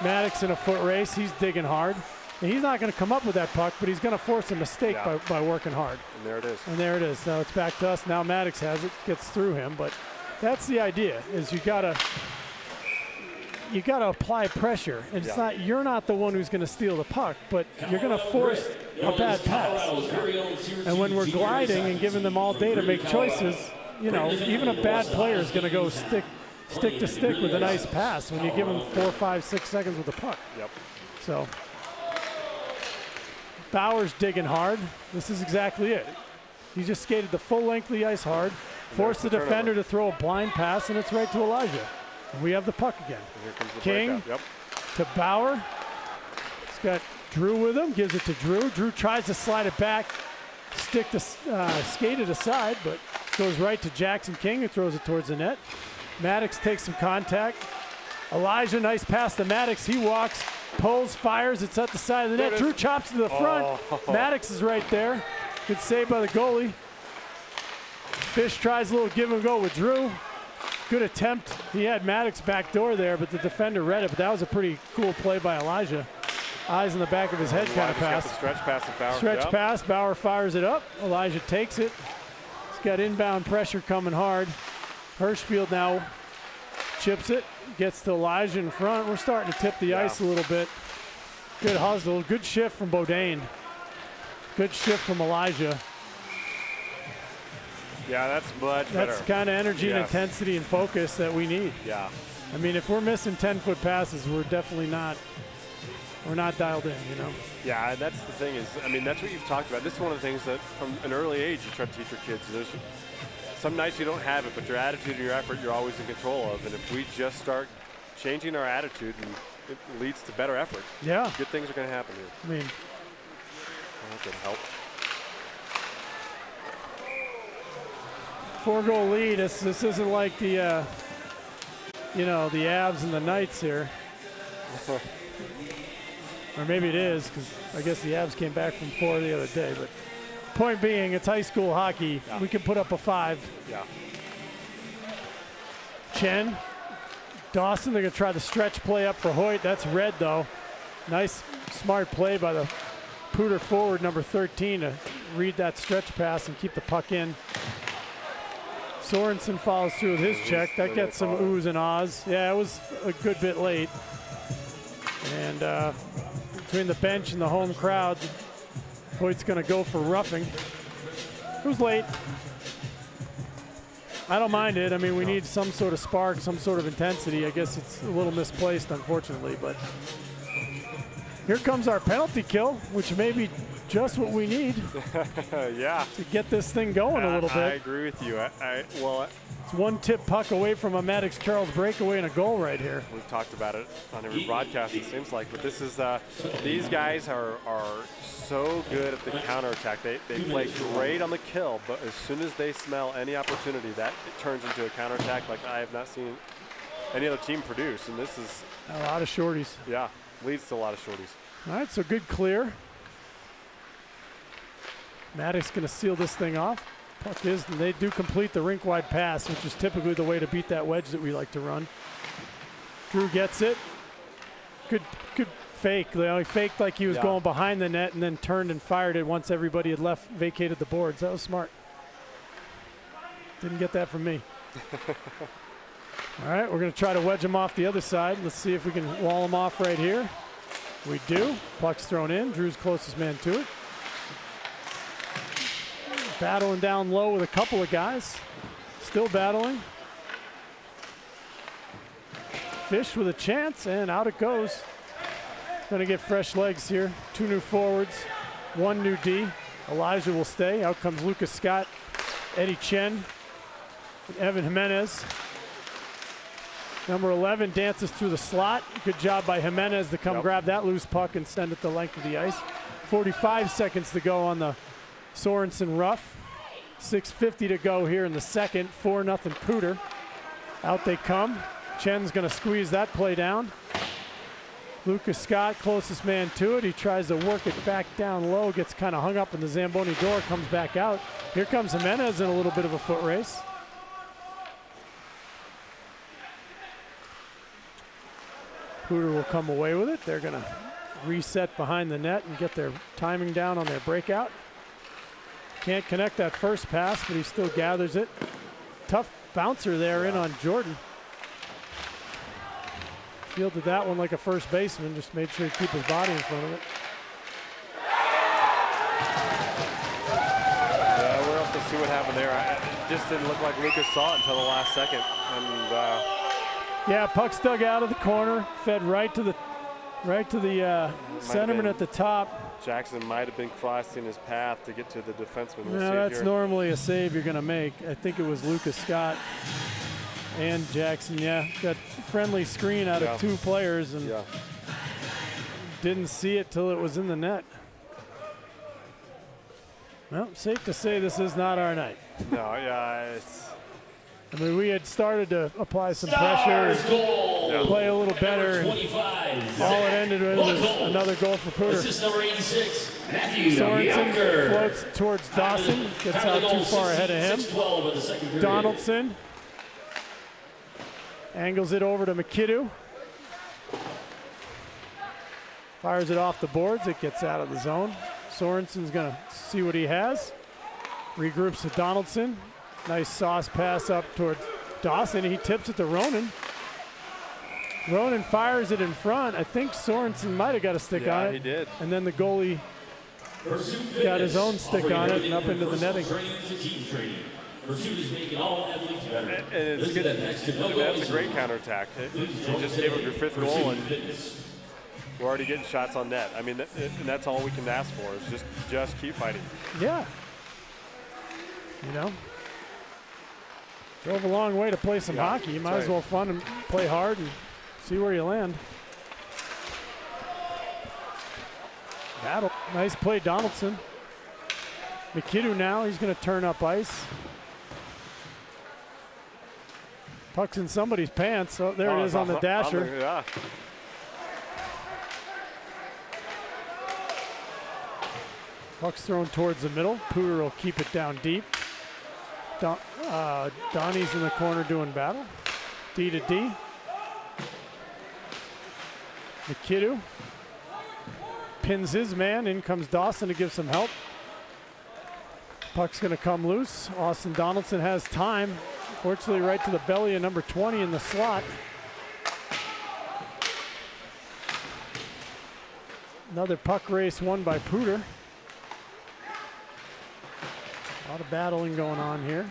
Maddox in a foot race. He's digging hard. And he's not going to come up with that puck, but he's going to force a mistake by working hard. And there it is. And there it is. Now it's back to us. Now Maddox has it, gets through him. But that's the idea, is you gotta apply pressure. And it's not, you're not the one who's going to steal the puck, but you're going to force a bad pass. And when we're gliding and giving them all day to make choices, you know, even a bad player is going to go stick to stick with a nice pass when you give them 4, 5, 6 seconds with the puck. Yep. So Bauer's digging hard. This is exactly it. He just skated the full length of the ice hard, forced the defender to throw a blind pass, and it's right to Elijah. And we have the puck again. And here comes the King to Bauer. He's got Drew with him, gives it to Drew. Drew tries to slide it back, skate it aside, but goes right to Jackson King, who throws it towards the net. Maddox takes some contact. Elijah, nice pass to Maddox. He walks, pulls, fires. It's at the side of the net. Drew chops to the front. Maddox is right there. Good save by the goalie. Fish tries a little give and go with Drew. Good attempt. He had Maddox back door there, but the defender read it. But that was a pretty cool play by Elijah. Eyes in the back of his head kind of pass. Stretch pass of Bauer. Stretch pass. Bauer fires it up. Elijah takes it. He's got inbound pressure coming hard. Hirschfield now chips it, gets to Elijah in front. We're starting to tip the ice a little bit. Good hustle, good shift from Bodine. Good shift from Elijah. Yeah, that's much better. That's the kind of energy and intensity and focus that we need. Yeah. I mean, if we're missing 10-foot passes, we're definitely not dialed in, you know? Yeah, and that's the thing is, I mean, that's what you've talked about. This is one of the things that from an early age you try to teach your kids. There's some nights you don't have it, but your attitude and your effort you're always in control of. And if we just start changing our attitude, and it leads to better effort. Yeah. Good things are going to happen here. I mean, that could help. 4-goal lead. This isn't like the, you know, the Avs and the Knights here. Or maybe it is, because I guess the Avs came back from 4 the other day. But point being, it's high school hockey. Yeah. We can put up a 5. Yeah. Chen, Dawson, they're going to try the stretch play up for Hoyt. That's red, though. Nice, smart play by the Pooter forward, number 13, to read that stretch pass and keep the puck in. Sorensen follows through with his check. That gets some oohs and ahs. Yeah, it was a good bit late. And between the bench and the home crowd, Hoyt's going to go for roughing. It was late. I don't mind it. I mean, we need some sort of spark, some sort of intensity. I guess it's a little misplaced, unfortunately, but here comes our penalty kill, which may be just what we need yeah. to get this thing going a little bit. I agree with you. Well, it's one tip puck away from a Maddox Charles breakaway and a goal right here. we've talked about it on every broadcast, it seems like, but this is these guys are so good at the counterattack. They play great on the kill, but as soon as they smell any opportunity, that it turns into a counterattack like I have not seen any other team produce. And this is A lot of shorties. yeah, leads to a lot of shorties. All right, so good clear. Maddox going to seal this thing off. Puck is, and they do complete the rink-wide pass, which is typically the way to beat that wedge that we like to run. Drew gets it. Good fake. He faked like he was going behind the net and then turned and fired it once everybody had left, vacated the boards. That was smart. Didn't get that from me. All right, we're going to try to wedge him off the other side. Let's see if we can wall him off right here. We do. Puck's thrown in. Drew's closest man to it. Battling down low with a couple of guys. Still battling. Fish with a chance, and out it goes. Gonna get fresh legs here. 2 new forwards, 1 new D. Elijah will stay. Out comes Lucas Scott, Eddie Chen, and Evan Jimenez. Number 11 dances through the slot. Good job by Jimenez to come grab that loose puck and send it the length of the ice. 45 seconds to go on the Sorensen rough. 6:50 to go here in the second. 4-0 Pooter. Out they come. Chen's going to squeeze that play down. Lucas Scott, closest man to it. He tries to work it back down low. Gets kind of hung up in the Zamboni door. Comes back out. Here comes Jimenez in a little bit of a foot race. Pooter will come away with it. They're going to reset behind the net and get their timing down on their breakout. Can't connect that first pass, but he still gathers it. Tough bouncer there in on Jordan. Fielded that one like a first baseman, just made sure to keep his body in front of it. Yeah, we'll have to see what happened there. It just didn't look like Lucas saw it until the last second. And yeah, puck's dug out of the corner, fed right to the centerman at the top. Jackson might have been crossing his path to get to the defenseman. We'll No, see that's here. normally a save you're going to make. I think it was Lucas Scott and Jackson. Yeah, got friendly screen out of 2 players and didn't see it till it was in the net. Well, safe to say this is not our night. No, yeah, it's. I mean, we had started to apply some pressure, and play a little better, and all it ended with was another goal for Pooter. Assist number 86, Matthew Sorensen Younger. floats towards Dawson, gets out too far ahead of him. 6-12 of the second period. Donaldson angles it over to McKidoo. Fires it off the boards, it gets out of the zone. Sorensen's gonna see what he has. Regroups to Donaldson. Nice sauce pass up towards Dawson. He tips it to Ronan. Ronan fires it in front. I think Sorensen might have got a stick on it. Yeah, he did. And then the goalie got his own stick on it and up into the netting. Pursuit is making all athletes better. And it's good. That's a great counterattack. You just gave up your 5th goal, and we're already getting shots on net. I mean, and that's all we can ask for is just keep fighting. Yeah. You know, drove a long way to play some hockey. You might as well fun and play hard and see where you land. Battle. Nice play, Donaldson. McKidoo now, he's going to turn up ice. Puck's in somebody's pants. Oh, there it is on the dasher. Puck's thrown towards the middle. Pooter will keep it down deep. Donnie's in the corner doing battle. D to D. McKidoo pins his man. In comes Dawson to give some help. Puck's going to come loose. Austin Donaldson has time. Fortunately, right to the belly of number 20 in the slot. Another puck race won by Pooter. A lot of battling going on here.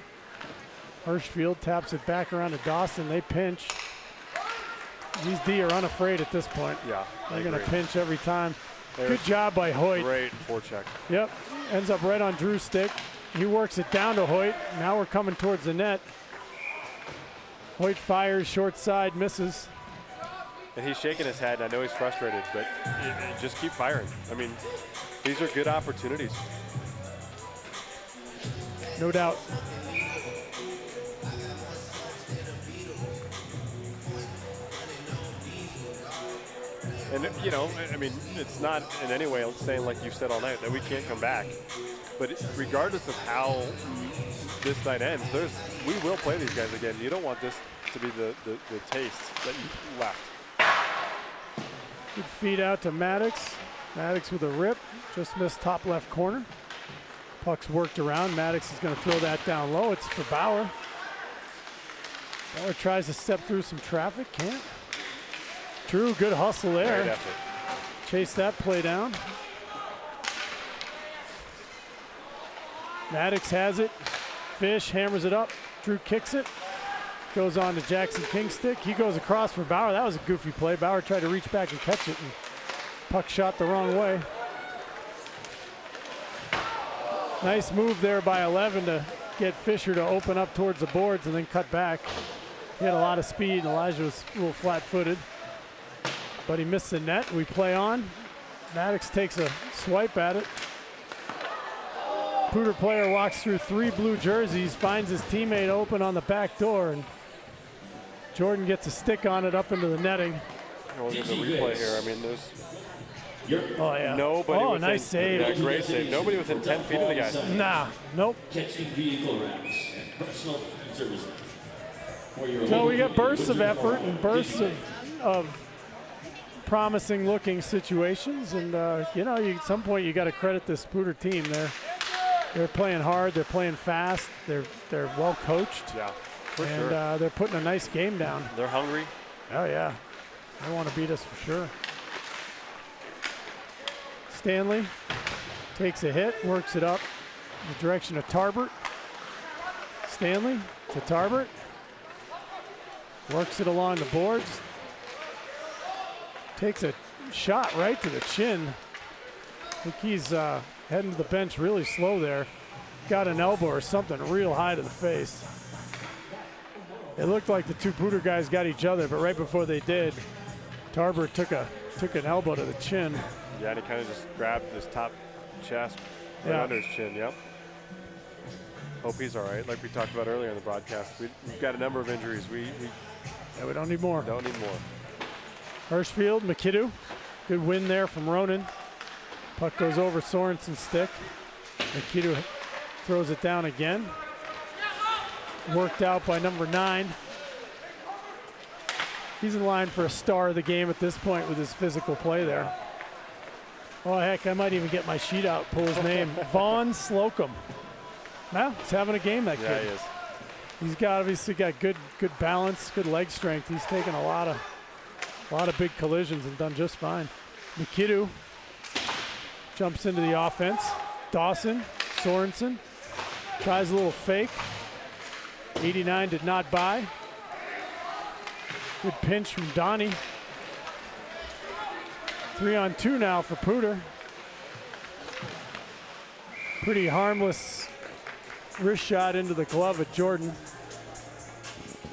Hirschfield taps it back around to Dawson. They pinch. These D are unafraid at this point. Yeah, they're going to pinch every time. There's good job by Hoyt. Great forecheck. Yep, ends up right on Drew's stick. He works it down to Hoyt. Now we're coming towards the net. Hoyt fires, short side, misses. And he's shaking his head. I know he's frustrated, but just keep firing. I mean, these are good opportunities. No doubt. And, you know, I mean, it's not in any way saying, like you said all night, that we can't come back. But regardless of how this night ends, we will play these guys again. You don't want this to be the taste that you left. Good feed out to Maddox. Maddox with a rip. Just missed top left corner. Puck's worked around. Maddox is going to throw that down low. It's for Bauer. Bauer tries to step through some traffic. Can't. Drew, good hustle there. Great effort. Chase that play down. Maddox has it. Fish hammers it up. Drew kicks it. Goes on to Jackson King's stick. He goes across for Bauer. That was a goofy play. Bauer tried to reach back and catch it, and puck shot the wrong way. Nice move there by 11 to get Fisher to open up towards the boards and then cut back. He had a lot of speed, and Elijah was a little flat-footed. But he missed the net. We play on. Maddox takes a swipe at it. Pooter player walks through 3 blue jerseys, finds his teammate open on the back door, and Jordan gets a stick on it up into the netting. We'll get the replay here. I mean, there's oh, yeah. Nobody within, nice save. Yeah, great save. Nobody within 10 feet of the guy. Nah, nope. Catching vehicle wraps and personal services. So we got bursts of effort and bursts of promising looking situations, and you know, at some point you got to credit this Pooter team. They're playing hard, they're playing fast, they're well coached. Yeah, for and sure. They're putting a nice game down. They're hungry. Oh yeah, they want to beat us for sure. Stanley takes a hit, works it up in the direction of Tarbert. Stanley to Tarbert, works it along the boards. Takes a shot right to the chin. I think he's heading to the bench really slow there. Got an elbow or something real high to the face. It looked like the two Pooter guys got each other, but right before they did, Tarbert took an elbow to the chin. Yeah, and he kind of just grabbed his top chest right under his chin, yep. Hope he's all right. Like we talked about earlier in the broadcast, we've got a number of injuries. We don't need more. Don't need more. Hirschfield, McKidoo, good win there from Ronan. Puck goes over Sorensen's stick. McKidoo throws it down again. Worked out by number 9. He's in line for a star of the game at this point with his physical play there. Oh, heck, I might even get my sheet out, pull his name. Vaughn Slocum. Well, he's having a game, that kid. Yeah, he is. He's obviously got good balance, good leg strength. He's taken a lot of big collisions and done just fine. McKidoo jumps into the offense. Dawson, Sorensen, tries a little fake. 89 did not buy. Good pinch from Donnie. 3-on-2 now for Pooter. Pretty harmless wrist shot into the glove of Jordan.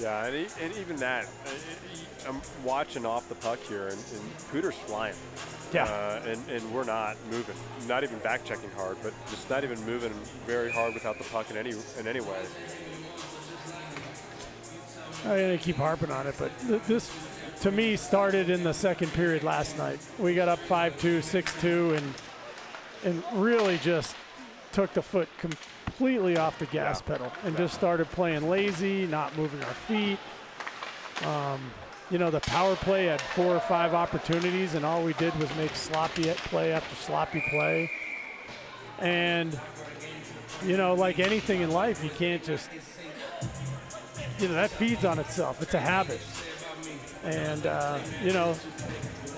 Yeah, and even that, I'm watching off the puck here, and Pooter's flying. Yeah. And we're not moving, not even back checking hard, but just not even moving very hard without the puck in any way. I'm going to keep harping on it, but this, to me, started in the second period last night. We got up 5-2, 6-2, and really just took the foot completely off the gas pedal and just started playing lazy, not moving our feet. You know, the power play had 4 or 5 opportunities, and all we did was make sloppy play after sloppy play. And, you know, like anything in life, you can't just, you know, that feeds on itself. It's a habit. And, you know,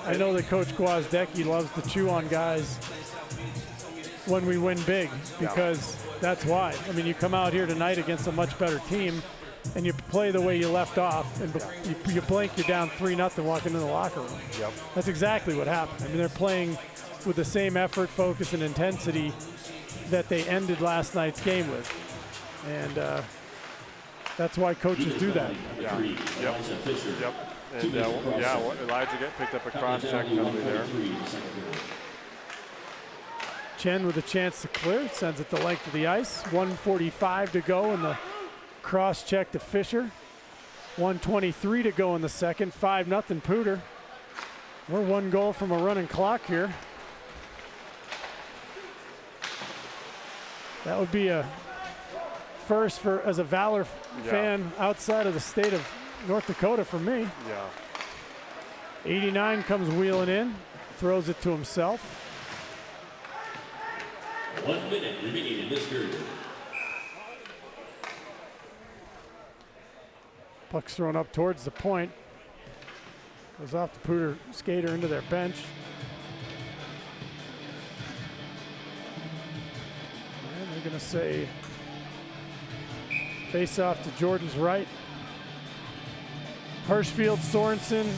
I know that Coach Gwozdecki loves to chew on guys when we win big, because that's why. I mean, you come out here tonight against a much better team, and you play the way you left off, and you blink, you're down 3-0 walking in the locker room. Yep. That's exactly what happened. I mean, they're playing with the same effort, focus, and intensity that they ended last night's game with. And that's why coaches do that. Yeah. Yep. And Elijah picked up a cross check penalty there. Chen with a chance to clear, sends it the length of the ice. 1:45 to go in the cross check to Fisher. 1:23 to go in the second. 5-0 Pooter. We're 1 goal from a running clock here. That would be a first for as a Valor fan outside of the state of North Dakota for me. Yeah. 89 comes wheeling in, throws it to himself. 1 minute remaining in this period. Puck's thrown up towards the point. Goes off the Pooter skater into their bench. And they're going to say face off to Jordan's right. Hirschfield, Sorensen,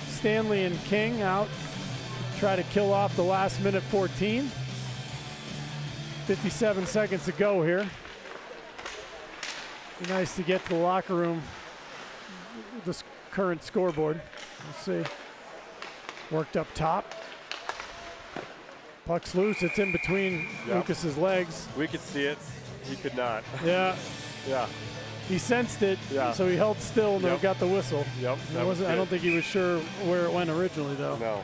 Stanley, and King out. Try to kill off the last minute 14. 57 seconds to go here. Be nice to get to the locker room with this current scoreboard. We'll see. Worked up top. Puck's loose. It's in between Lucas's legs. We could see it. He could not. Yeah. Yeah. He sensed it, so he held still and got the whistle. Yep. I don't think he was sure where it went originally, though. No.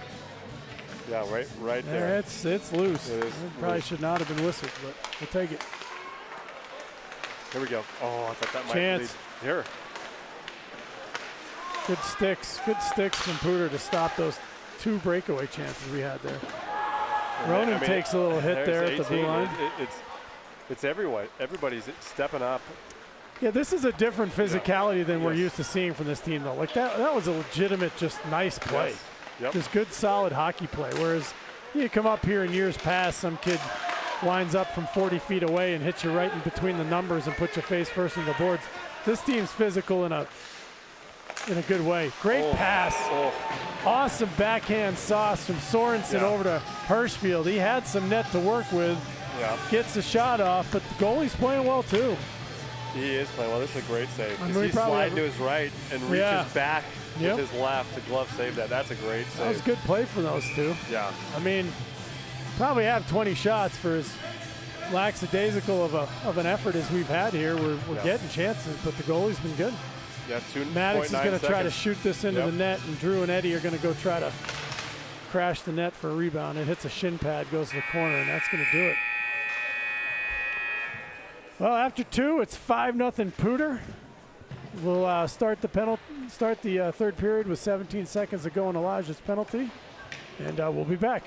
Yeah, right there. Yeah, it's loose. It is. Probably should not have been whistled, but we'll take it. Here we go. Oh, I thought that might Chance. lead. Here. Good sticks from Pooter to stop those 2 breakaway chances we had there. Ronan takes a little hit there at the blue line. It's everyone. Everybody's stepping up. Yeah, this is a different physicality than we're used to seeing from this team, though. Like that was a legitimate, just nice play. Yes. Yep. Just good, solid hockey play. Whereas you come up here in years past, some kid winds up from 40 feet away and hits you right in between the numbers and puts your face first in the boards. This team's physical in a good way. Great pass. Awesome backhand sauce from Sorensen over to Hirschfield. He had some net to work with. Yeah. Gets the shot off, but the goalie's playing well too. He is playing well. This is a great save. I He's sliding to his right and reaches back Yep. with his left to glove save that. That's a great save. That was a good play for those two. Yeah. I mean, probably have 20 shots for as lackadaisical of an effort as we've had here. We're getting chances, but the goalie's been good. Yeah, 2.9 Maddox is going to try to seconds. shoot this into the net, and Drew and Eddie are going to go try to crash the net for a rebound. It hits a shin pad, goes to the corner, and that's going to do it. Well, after 2, it's 5-0 Pooter. We'll start the third period with 17 seconds to go in Elijah's penalty, and we'll be back.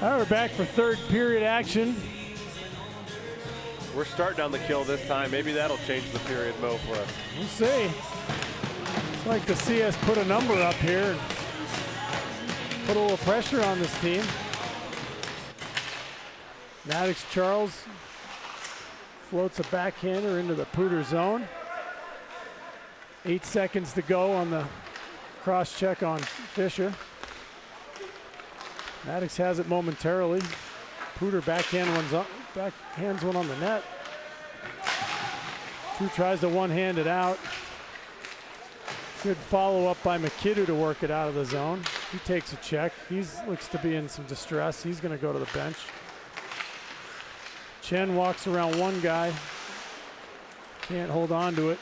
All right, we're back for third period action. We're starting on the kill this time. Maybe that'll change the period mo for us. We'll see. It's like to see us put a number up here and put a little pressure on this team. Maddox Charles floats a backhander into the Pooter zone. 8 seconds to go on the cross check on Fisher. Maddox has it momentarily. Pooter backhands one on the net. Drew tries to one-hand it out. Good follow-up by McKidoo to work it out of the zone. He takes a check. He looks to be in some distress. He's going to go to the bench. Chen walks around one guy. Can't hold on to it.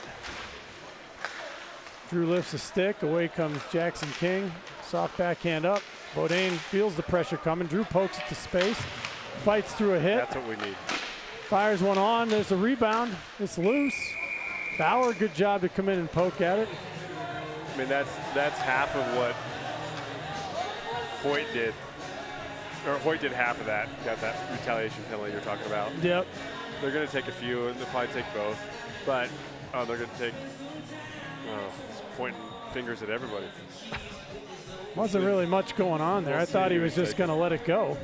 Drew lifts a stick. Away comes Jackson King. Soft backhand up. Bodine feels the pressure coming. Drew pokes it to space. Fights through a hit. That's what we need. Fires one on. There's a rebound. It's loose. Valor, good job to come in and poke at it. I mean, that's half of what Hoyt did. Or Hoyt did half of that. Got that retaliation penalty you're talking about. Yep. They're going to take a few, and they'll probably take both. But they're going to take pointing fingers at everybody. Wasn't really much going on there. I thought he was just going to let it go.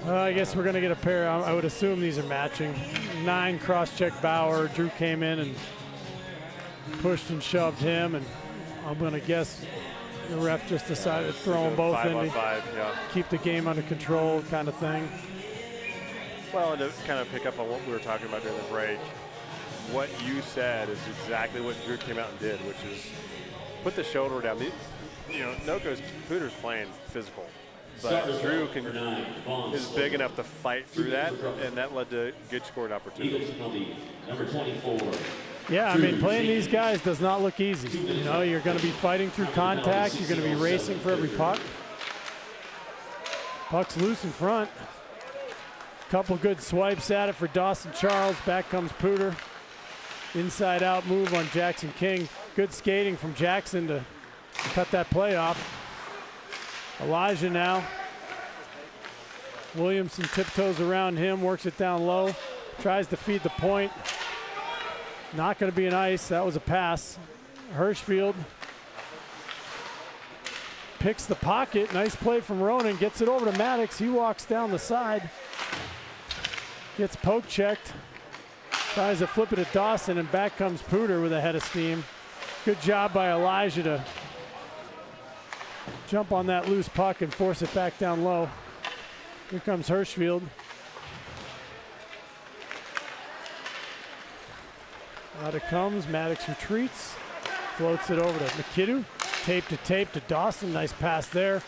I guess we're going to get a pair. I would assume these are matching. 9 cross-check Bauer. Drew came in and pushed and shoved him, and I'm going to guess the ref just decided to throw them both in to keep the game under control kind of thing. Well, and to kind of pick up on what we were talking about during the break, what you said is exactly what Drew came out and did, which is put the shoulder down. Pooter's playing physical, but Drew is big enough to fight through that, and that led to good scoring opportunities. Number 24. Yeah, I mean, playing these guys does not look easy. You know, you're going to be fighting through contact. You're going to be racing for every puck. Puck's loose in front. Couple good swipes at it for Dawson Charles. Back comes Pooter. Inside out move on Jackson King. Good skating from Jackson to cut that play off. Elijah now. Williamson tiptoes around him, works it down low. Tries to feed the point. Not going to be an ice. That was a pass. Hirschfield picks the pocket. Nice play from Ronan. Gets it over to Maddox. He walks down the side. Gets poke checked. Tries to flip it at Dawson, and back comes Pooter with a head of steam. Good job by Elijah to jump on that loose puck and force it back down low. Here comes Hirschfield. Out it comes. Maddox retreats. Floats it over to McKidoo. Tape to tape to Dawson. Nice pass there.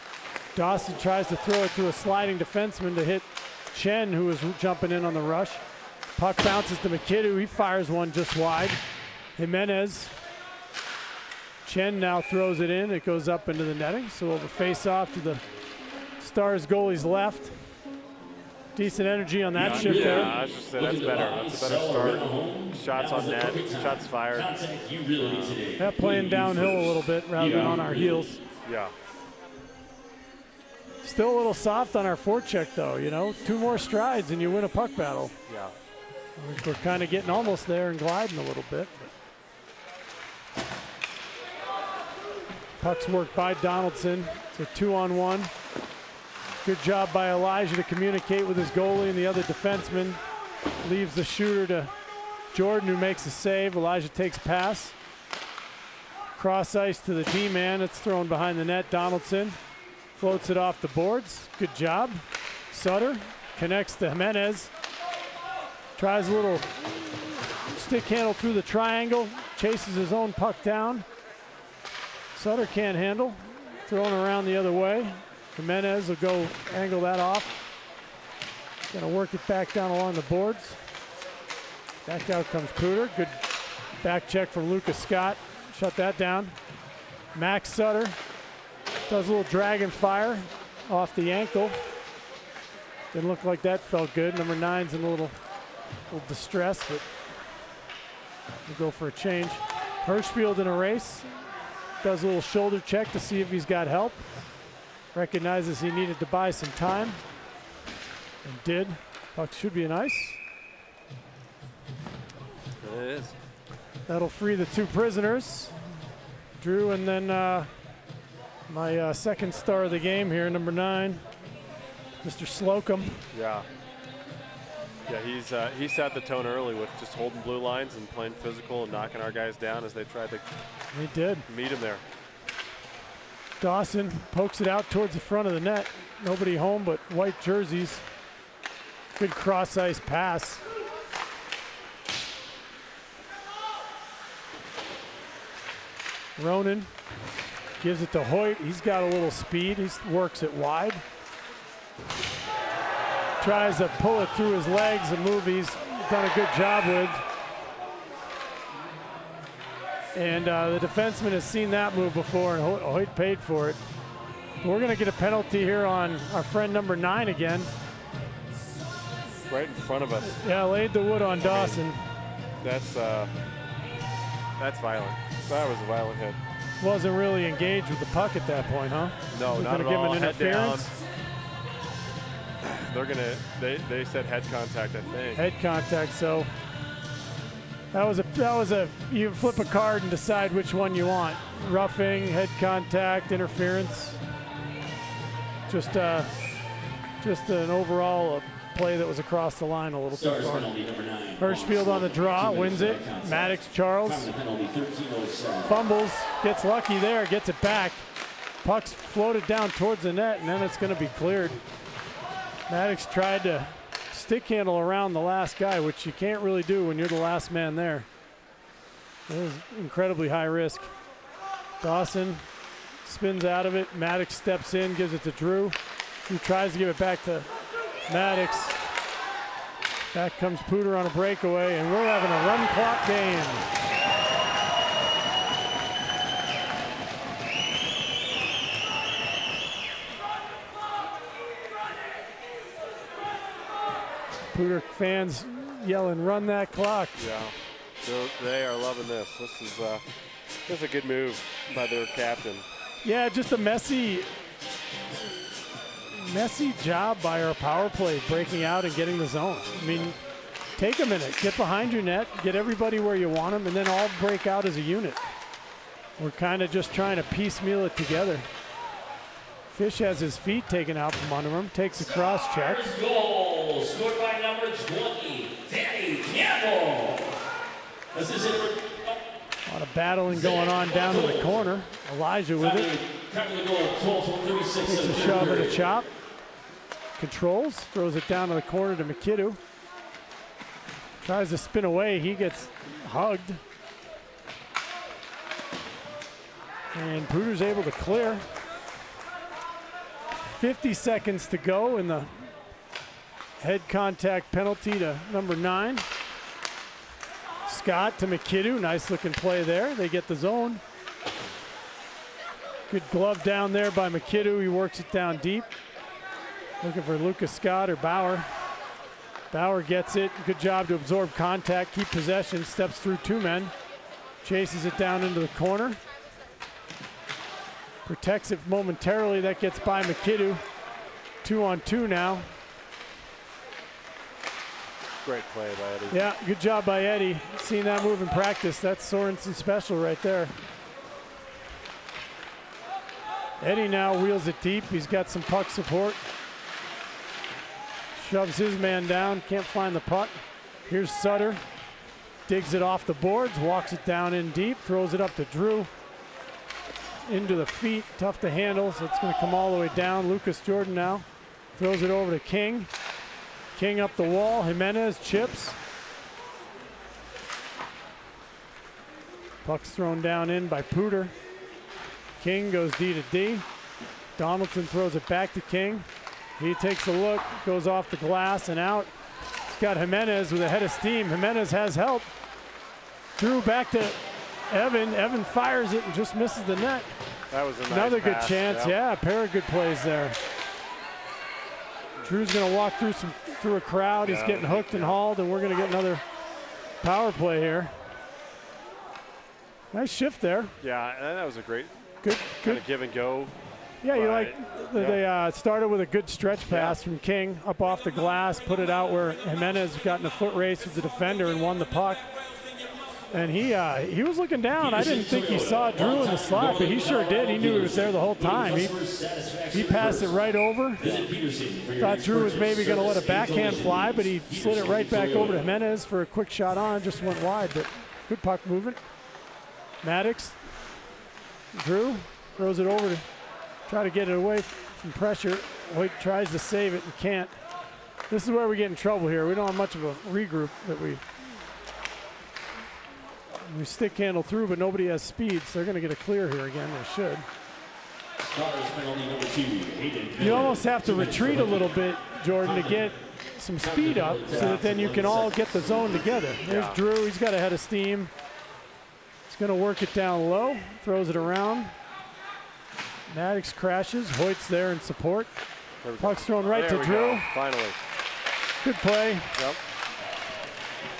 Dawson tries to throw it through a sliding defenseman to hit Chen, who was jumping in on the rush. Puck bounces to McKidoo. He fires one just wide. Jimenez. Chen now throws it in. It goes up into the netting. So we'll have a face-off to the Stars goalie's left. Decent energy on that shift there. I was just saying that's better. That's a better start. Shots on net, shots fired. Yeah, playing downhill a little bit rather than on our heels. Yeah. Still a little soft on our forecheck though, you know. 2 more strides and you win a puck battle. Yeah. We're kind of getting almost there and gliding a little bit. Puck's worked by Donaldson. It's a 2-on-1. Good job by Elijah to communicate with his goalie and the other defenseman. Leaves the shooter to Jordan, who makes a save. Elijah takes pass. Cross ice to the D-man. It's thrown behind the net. Donaldson floats it off the boards. Good job. Sutter connects to Jimenez. Tries a little stick handle through the triangle. Chases his own puck down. Sutter can't handle. Thrown around the other way. Jimenez will go angle that off. Gonna work it back down along the boards. Back out comes Pooter. Good back check from Lucas Scott. Shut that down. Max Sutter does a little dragon fire off the ankle. Didn't look like that felt good. Number 9's in a little distress, but we'll go for a change. Hirschfield in a race. Does a little shoulder check to see if he's got help. Recognizes he needed to buy some time. And did. Puck should be an ice. It is. That'll free the 2 prisoners. Drew, and then my second star of the game here, number 9, Mr. Slocum. Yeah. Yeah, he set the tone early with just holding blue lines and playing physical and knocking our guys down as they tried to He did. meet him there. Dawson pokes it out towards the front of the net. Nobody home but white jerseys. Good cross-ice pass. Ronan gives it to Hoyt. He's got a little speed. He works it wide. Tries to pull it through his legs, a move he's done a good job with. And the defenseman has seen that move before, and Hoyt paid for it. We're going to get a penalty here on our friend number 9 again. Right in front of us. Yeah, laid the wood on Dawson. That's violent. That was a violent hit. Wasn't really engaged with the puck at that point, huh? No, They're not at gonna give him all. an Head down. interference. They're gonna. They said head contact, I think. Head contact. So that was a. You flip a card and decide which one you want. Roughing, head contact, interference. Just an overall play that was across the line a little too Stars far. penalty number 9. Hirschfield on the draw, wins it. Maddox Charles Time to penalty 13:07. fumbles, gets lucky there, gets it back. Puck's floated down towards the net, and then it's going to be cleared. Maddox tried to stick handle around the last guy, which you can't really do when you're the last man there. It was incredibly high risk. Dawson spins out of it. Maddox steps in, gives it to Drew. He tries to give it back to Maddox. Back comes Pooter on a breakaway, and we're having a run clock game. Pooter fans yelling, "Run that clock!" Yeah, they are loving this. This is a good move by their captain. Yeah, just a messy job by our power play, breaking out and getting the zone. I mean, take a minute, get behind your net, get everybody where you want them, and then all break out as a unit. We're kind of just trying to piecemeal it together. Fish has his feet taken out from under him, takes a cross check. First goal scored by number 20, Danny Campbell. Assistant. A lot of battling going on down in the corner. Elijah with it. Takes a shove and a chop. Controls, throws it down to the corner to McKidoo. Tries to spin away, he gets hugged. And Pooter's able to clear. 50 seconds to go in the head contact penalty to number 9. Scott to McKidoo, nice looking play there. They get the zone. Good glove down there by McKidoo, he works it down deep. Looking for Lucas Scott or Bauer. Bauer gets it, good job to absorb contact, keep possession, steps through 2 men. Chases it down into the corner. Protects it momentarily, that gets by McKidoo. 2-on-2 now. Great play by Eddie. Yeah, good job by Eddie. Seen that move in practice. That's Sorensen special right there. Eddie now wheels it deep. He's got some puck support. Shoves his man down, can't find the puck. Here's Sutter. Digs it off the boards, walks it down in deep, throws it up to Drew. Into the feet, tough to handle, so it's going to come all the way down. Lucas Jordan now throws it over to King. King up the wall, Jimenez chips. Puck's thrown down in by Pooter. King goes D to D. Donaldson throws it back to King. He takes a look, goes off the glass and out. He's got Jimenez with a head of steam. Jimenez has help. Drew back to Evan. Evan fires it and just misses the net. That was a nice Another good pass. chance. Yeah, a pair of good plays there. Drew's going to walk through a crowd. He's getting hooked and hauled, and we're going to get another power play here. Nice shift there. Yeah, and that was a great Good. kind of give and go. Yeah, you Right. like they started with a good stretch pass from King up off the glass, put it out where Jimenez got in a foot race with the defender and won the puck. And he was looking down. I didn't think he saw Drew in the slot, but he sure did. He knew he was there the whole time. He passed it right over. Thought Drew was maybe going to let a backhand fly, but he slid it right back over to Jimenez for a quick shot on. Just went wide, but good puck movement. Maddox, Drew throws it over to try to get it away from pressure. Hoyt tries to save it and can't. This is where we get in trouble here. We don't have much of a regroup that we stick handle through, but nobody has speed, so they're going to get a clear here again. They should. You almost have to retreat a little bit, Jordan, to get some speed up so that then you can all get the zone together. There's Drew. He's got a head of steam. He's going to work it down low, throws it around. Maddox crashes. Hoyt's there in support. Puck's thrown right to Drew. Go. Finally. Good play. Yep.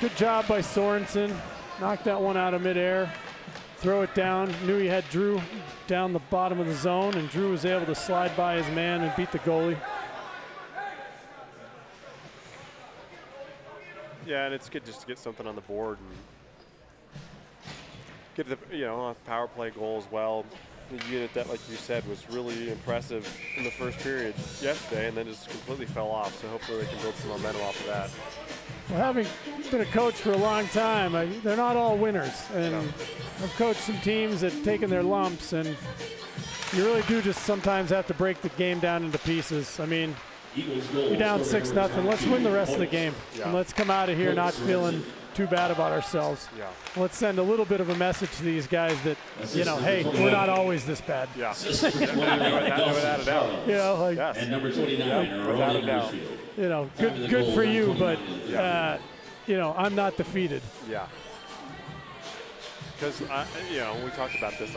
Good job by Sorensen. Knocked that one out of midair. Throw it down. Knew he had Drew down the bottom of the zone, and Drew was able to slide by his man and beat the goalie. Yeah, and it's good just to get something on the board and get the a power play goal as well. The unit that, like you said, was really impressive in the first period yesterday, and then just completely fell off. So hopefully they can build some momentum off of that. Well, having been a coach for a long time, they're not all winners. And I've coached some teams that have taken their lumps, and you really do just sometimes have to break the game down into pieces. I mean, you're down 6-0. Let's win the rest of the game. And let's come out of here not feeling too bad about ourselves. Let's send a little bit of a message to these guys that, hey, we're not always this bad. Without a doubt. And number 29, without a doubt. Good for you, but I'm not defeated. Yeah. Because we talked about this.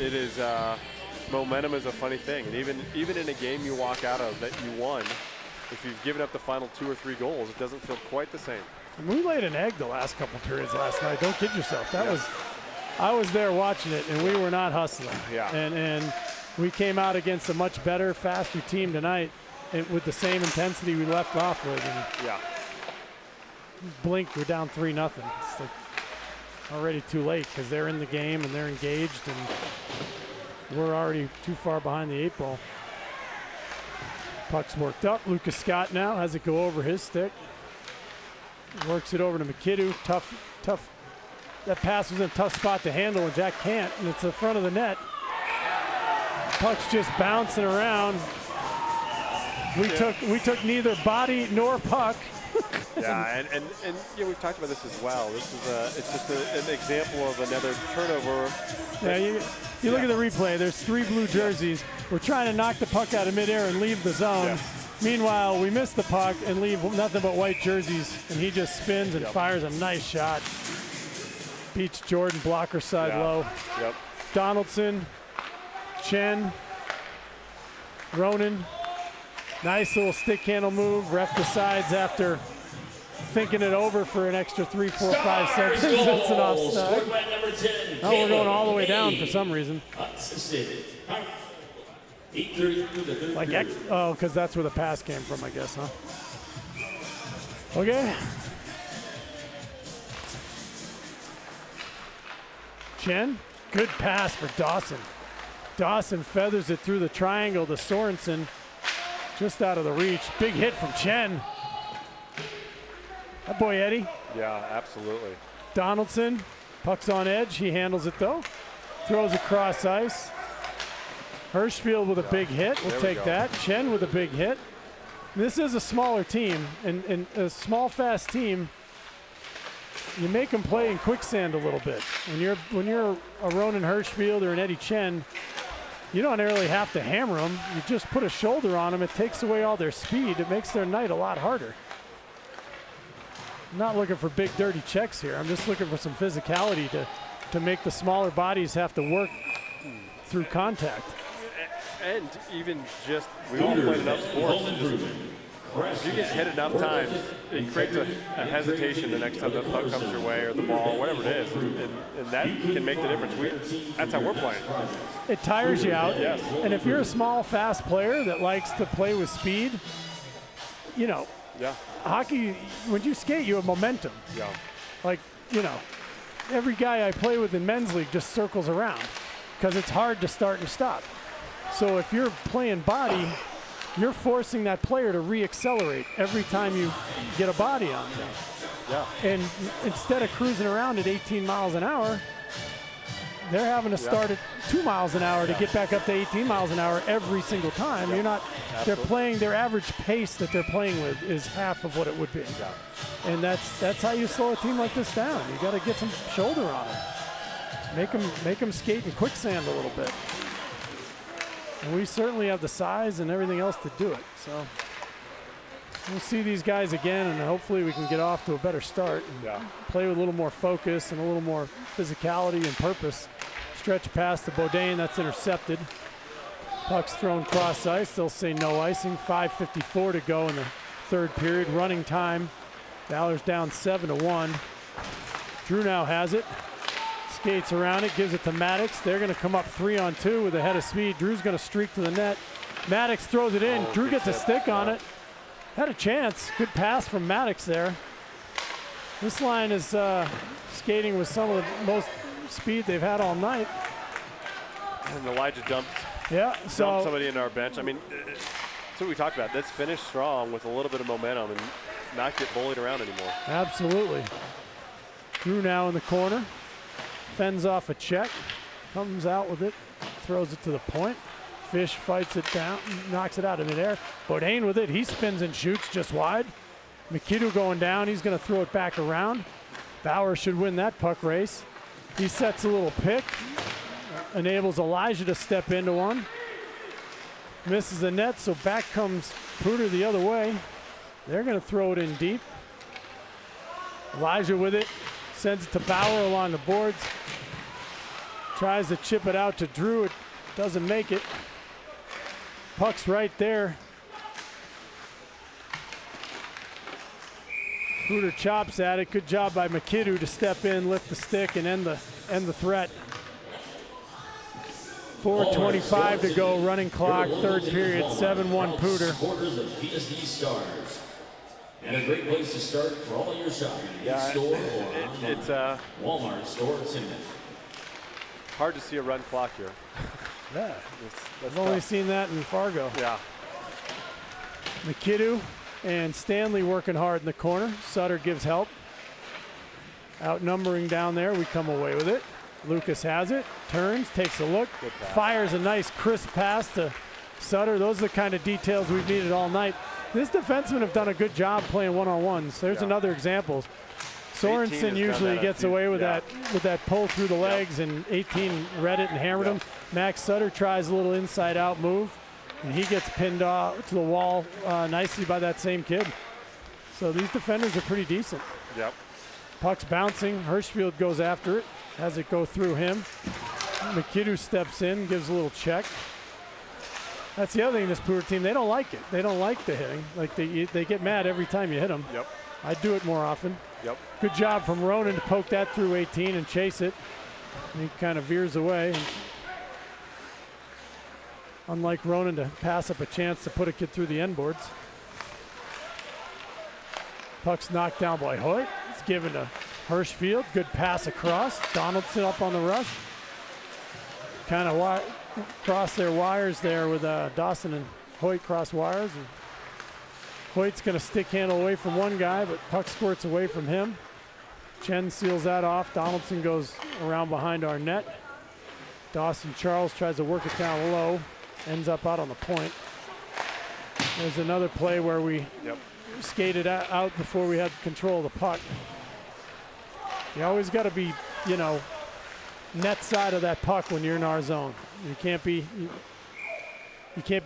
It is momentum is a funny thing, and even in a game you walk out of that you won, if you've given up the final 2 or 3 goals, it doesn't feel quite the same. And we laid an egg the last couple periods last night. Don't kid yourself. I was there watching it, and we were not hustling. Yeah. And we came out against a much better, faster team tonight with the same intensity we left off with. And blink, we're down 3-0. It's like already too late because they're in the game and they're engaged, and we're already too far behind the 8 ball. Puck's worked up. Lucas Scott now has it go over his stick. Works it over to McKidoo. Tough. That pass was in a tough spot to handle, and Jack can't, and it's the front of the net. Puck's just bouncing around. We took neither body nor puck. And we've talked about this as well. This is it's just an example of another turnover. Yeah, you look at the replay. There's 3 blue jerseys. We're trying to knock the puck out of midair and leave the zone. Yes. Meanwhile, we miss the puck and leave nothing but white jerseys, and he just spins and fires a nice shot. Beats Jordan, blocker side low. Yep. Donaldson, Chen, Ronan. Nice little stick handle move. Ref decides after thinking it over for an extra 3, 4, 5 seconds. It's an offside. Oh, we're going all the way down for some reason. Because that's where the pass came from, I guess, huh? Okay. Chen, good pass for Dawson. Dawson feathers it through the triangle to Sorensen, just out of the reach. Big hit from Chen. That boy Eddie. Yeah, absolutely. Donaldson, puck's on edge. He handles it though. Throws across ice. Hirschfield with a big hit. We'll take that. Chen with a big hit. This is a smaller team, and a small, fast team, you make them play in quicksand a little bit. When you're a Ronan Hirschfield or an Eddie Chen, you don't really have to hammer them. You just put a shoulder on them. It takes away all their speed. It makes their night a lot harder. I'm not looking for big, dirty checks here. I'm just looking for some physicality to make the smaller bodies have to work through contact. And even just, we all played enough sports. if you get hit enough times, it creates a hesitation the next time the puck comes your way or the ball, whatever it is, and that can make the difference. That's how we're playing. It tires you out. Yes. And if you're a small, fast player that likes to play with speed, you know, Yeah. hockey, when you skate, you have momentum. Yeah. Like, you know, every guy I play with in men's league just circles around because it's hard to start and stop. So if you're playing body, you're forcing that player to re-accelerate every time you get a body on them. Yeah. And instead of cruising around at 18 miles an hour, they're having to start at 2 miles an hour to get back up to 18 miles an hour every single time. You're not, they're playing, their average pace that they're playing with is half of what it would be. Yeah. And that's how you slow a team like this down. You got to get some shoulder on them. Make them skate in quicksand a little bit. And we certainly have the size and everything else to do it. So we'll see these guys again, and hopefully we can get off to a better start and play with a little more focus and a little more physicality and purpose. Stretch pass to Beaudin, that's intercepted. Puck's thrown cross ice, they'll say no icing. 5:54 to go in the third period. Running time, Valor's down 7-1. Drew now has it. Skates around it, gives it to Maddox. They're going to come up 3-on-2 with a head of speed. Drew's going to streak to the net. Maddox throws it in. Drew gets a stick on it. Had a chance. Good pass from Maddox there. This line is skating with some of the most speed they've had all night. And Elijah dumped somebody in our bench. I mean, that's what we talked about. Let's finish strong with a little bit of momentum and not get bullied around anymore. Absolutely. Drew now in the corner. Fends off a check. Comes out with it. Throws it to the point. Fish fights it down. Knocks it out of midair. Beaudin with it. He spins and shoots just wide. Mikidu going down. He's going to throw it back around. Bauer should win that puck race. He sets a little pick. Enables Elijah to step into one. Misses the net, so back comes Pooter the other way. They're going to throw it in deep. Elijah with it. Sends it to Bauer along the boards. Tries to chip it out to Drew. It doesn't make it. Puck's right there. Pooter chops at it. Good job by Mikidu to step in, lift the stick, and end the threat. 4:25 to go, running clock, third period, 7-1 Pooter. Supporters of PSD Stars. And a great place to start for all your shopping. In-store or It's Walmart store Cindy. hard to see a run clock here. Yeah, That's I've only tough. seen that in Fargo. Yeah. Mikidu and Stanley working hard in the corner. Sutter gives help. Outnumbering down there, we come away with it. Lucas has it, turns, takes a look, fires a nice crisp pass to Sutter. Those are the kind of details we've needed all night. This defensemen have done a good job playing one-on-ones. There's another example. 18 Sorensen has usually done that gets away with that pull through the legs, and 18 read it and hammered him. Max Sutter tries a little inside-out move, and he gets pinned to the wall nicely by that same kid. So these defenders are pretty decent. Yep. Puck's bouncing. Hirschfield goes after it, has it go through him. Mikidu steps in, gives a little check. That's the other thing, this Pooter team, they don't like it. They don't like the hitting. Like they get mad every time you hit them. Yep. I do it more often. Yep. Good job from Ronan to poke that through 18 and chase it. And he kind of veers away. And unlike Ronan to pass up a chance to put a kid through the end boards. Puck's knocked down by Hoyt. It's given to Hirschfield. Good pass across. Donaldson up on the rush. Kind of cross their wires there with Dawson and Hoyt cross wires. And Hoyt's going to stick handle away from one guy, but puck squirts away from him. Chen seals that off. Donaldson goes around behind our net. Dawson Charles tries to work it down low. Ends up out on the point. There's another play where we skated out before we had control of the puck. You always got to be, net side of that puck when you're in our zone. You can't be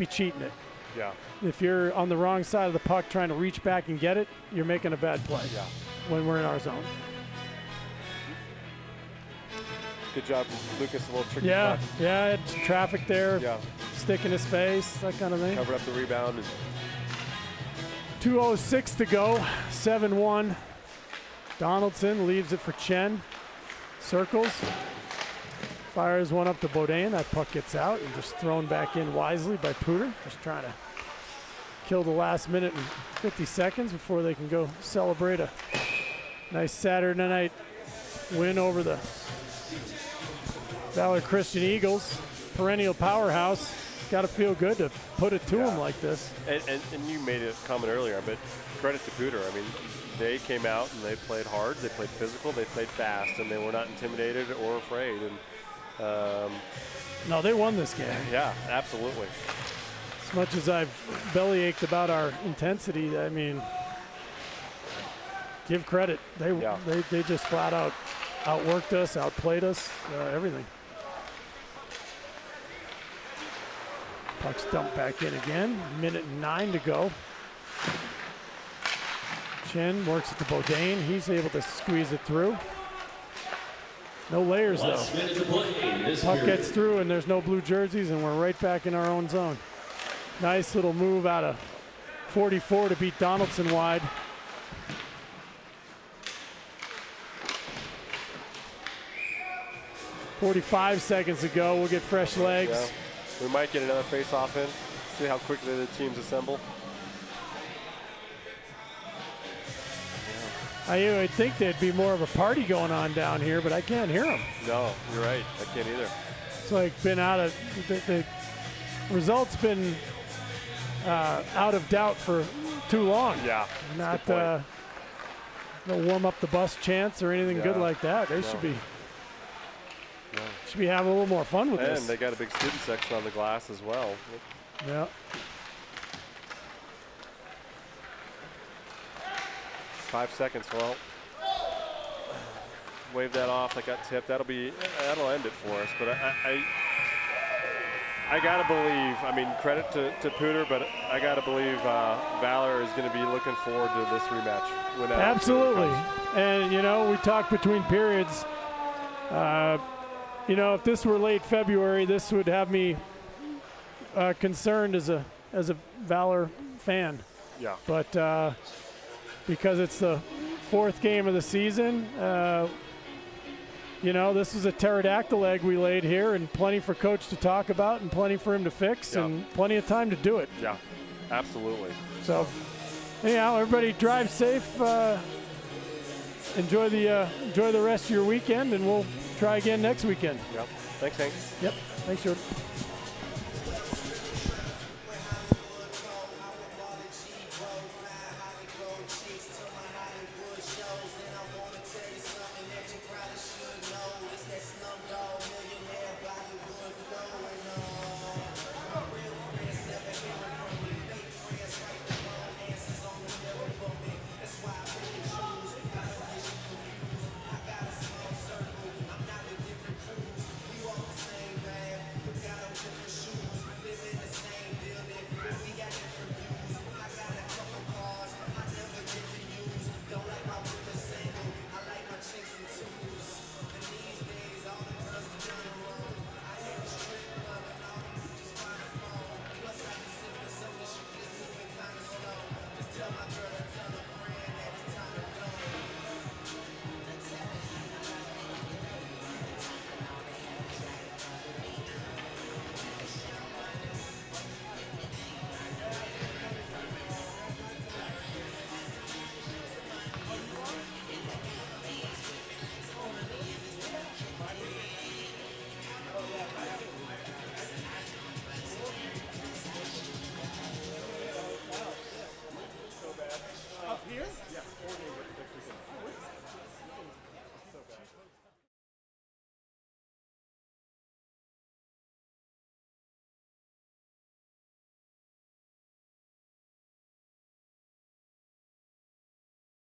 cheating it. Yeah. If you're on the wrong side of the puck trying to reach back and get it, you're making a bad play. Yeah. When we're in our zone. Good job, Lucas. A little tricky. Yeah, puck. yeah. It's traffic there. Yeah. Stick in his face, that kind of thing. Cover up the rebound. And 2:06 to go, 7-1. Donaldson leaves it for Chen. Circles. Fires one up to Bodine. That puck gets out and just thrown back in wisely by Pooter. Just trying to kill the last minute and 50 seconds before they can go celebrate a nice Saturday night win over the Valor Christian Eagles. Perennial powerhouse. Got to feel good to put it to them like this. And you made a comment earlier, but credit to Pooter. I mean, they came out and they played hard, they played physical, they played fast, and they were not intimidated or afraid. And no, they won this game. Yeah, absolutely. As much as I've bellyached about our intensity, I mean, give credit. They just flat out outworked us, outplayed us, everything. Puck's dumped back in again. 1:09 to go. Chen works it to Bodine. He's able to squeeze it through. No layers, though. Puck gets through, and there's no blue jerseys, and we're right back in our own zone. Nice little move out of 44 to beat Donaldson wide. .45 seconds to go. We'll get fresh legs. Yeah. We might get another face-off in. See how quickly the teams assemble. I think there'd be more of a party going on down here, but I can't hear them. No, you're right. I can't either. It's like been out of the results been out of doubt for too long. Yeah, not no warm up the bus chance or anything good like that. They should be having a little more fun with this. And they got a big student section on the glass as well. Yeah. 5 seconds. Well, wave that off. That got tipped. That'll end it for us. But I gotta believe. I mean, credit to Pooter, but I gotta believe Valor is going to be looking forward to this rematch. Absolutely. And you know, we talked between periods. You know, if this were late February, this would have me concerned as a Valor fan. Yeah. But because it's the 4th game of the season, you know, this is a pterodactyl egg we laid here, and plenty for Coach to talk about and plenty for him to fix and plenty of time to do it. Yeah, absolutely. So, anyhow, everybody drive safe. Enjoy the rest of your weekend, and we'll try again next weekend. Yep. Thanks, Hank. Yep. Thanks, Jordan.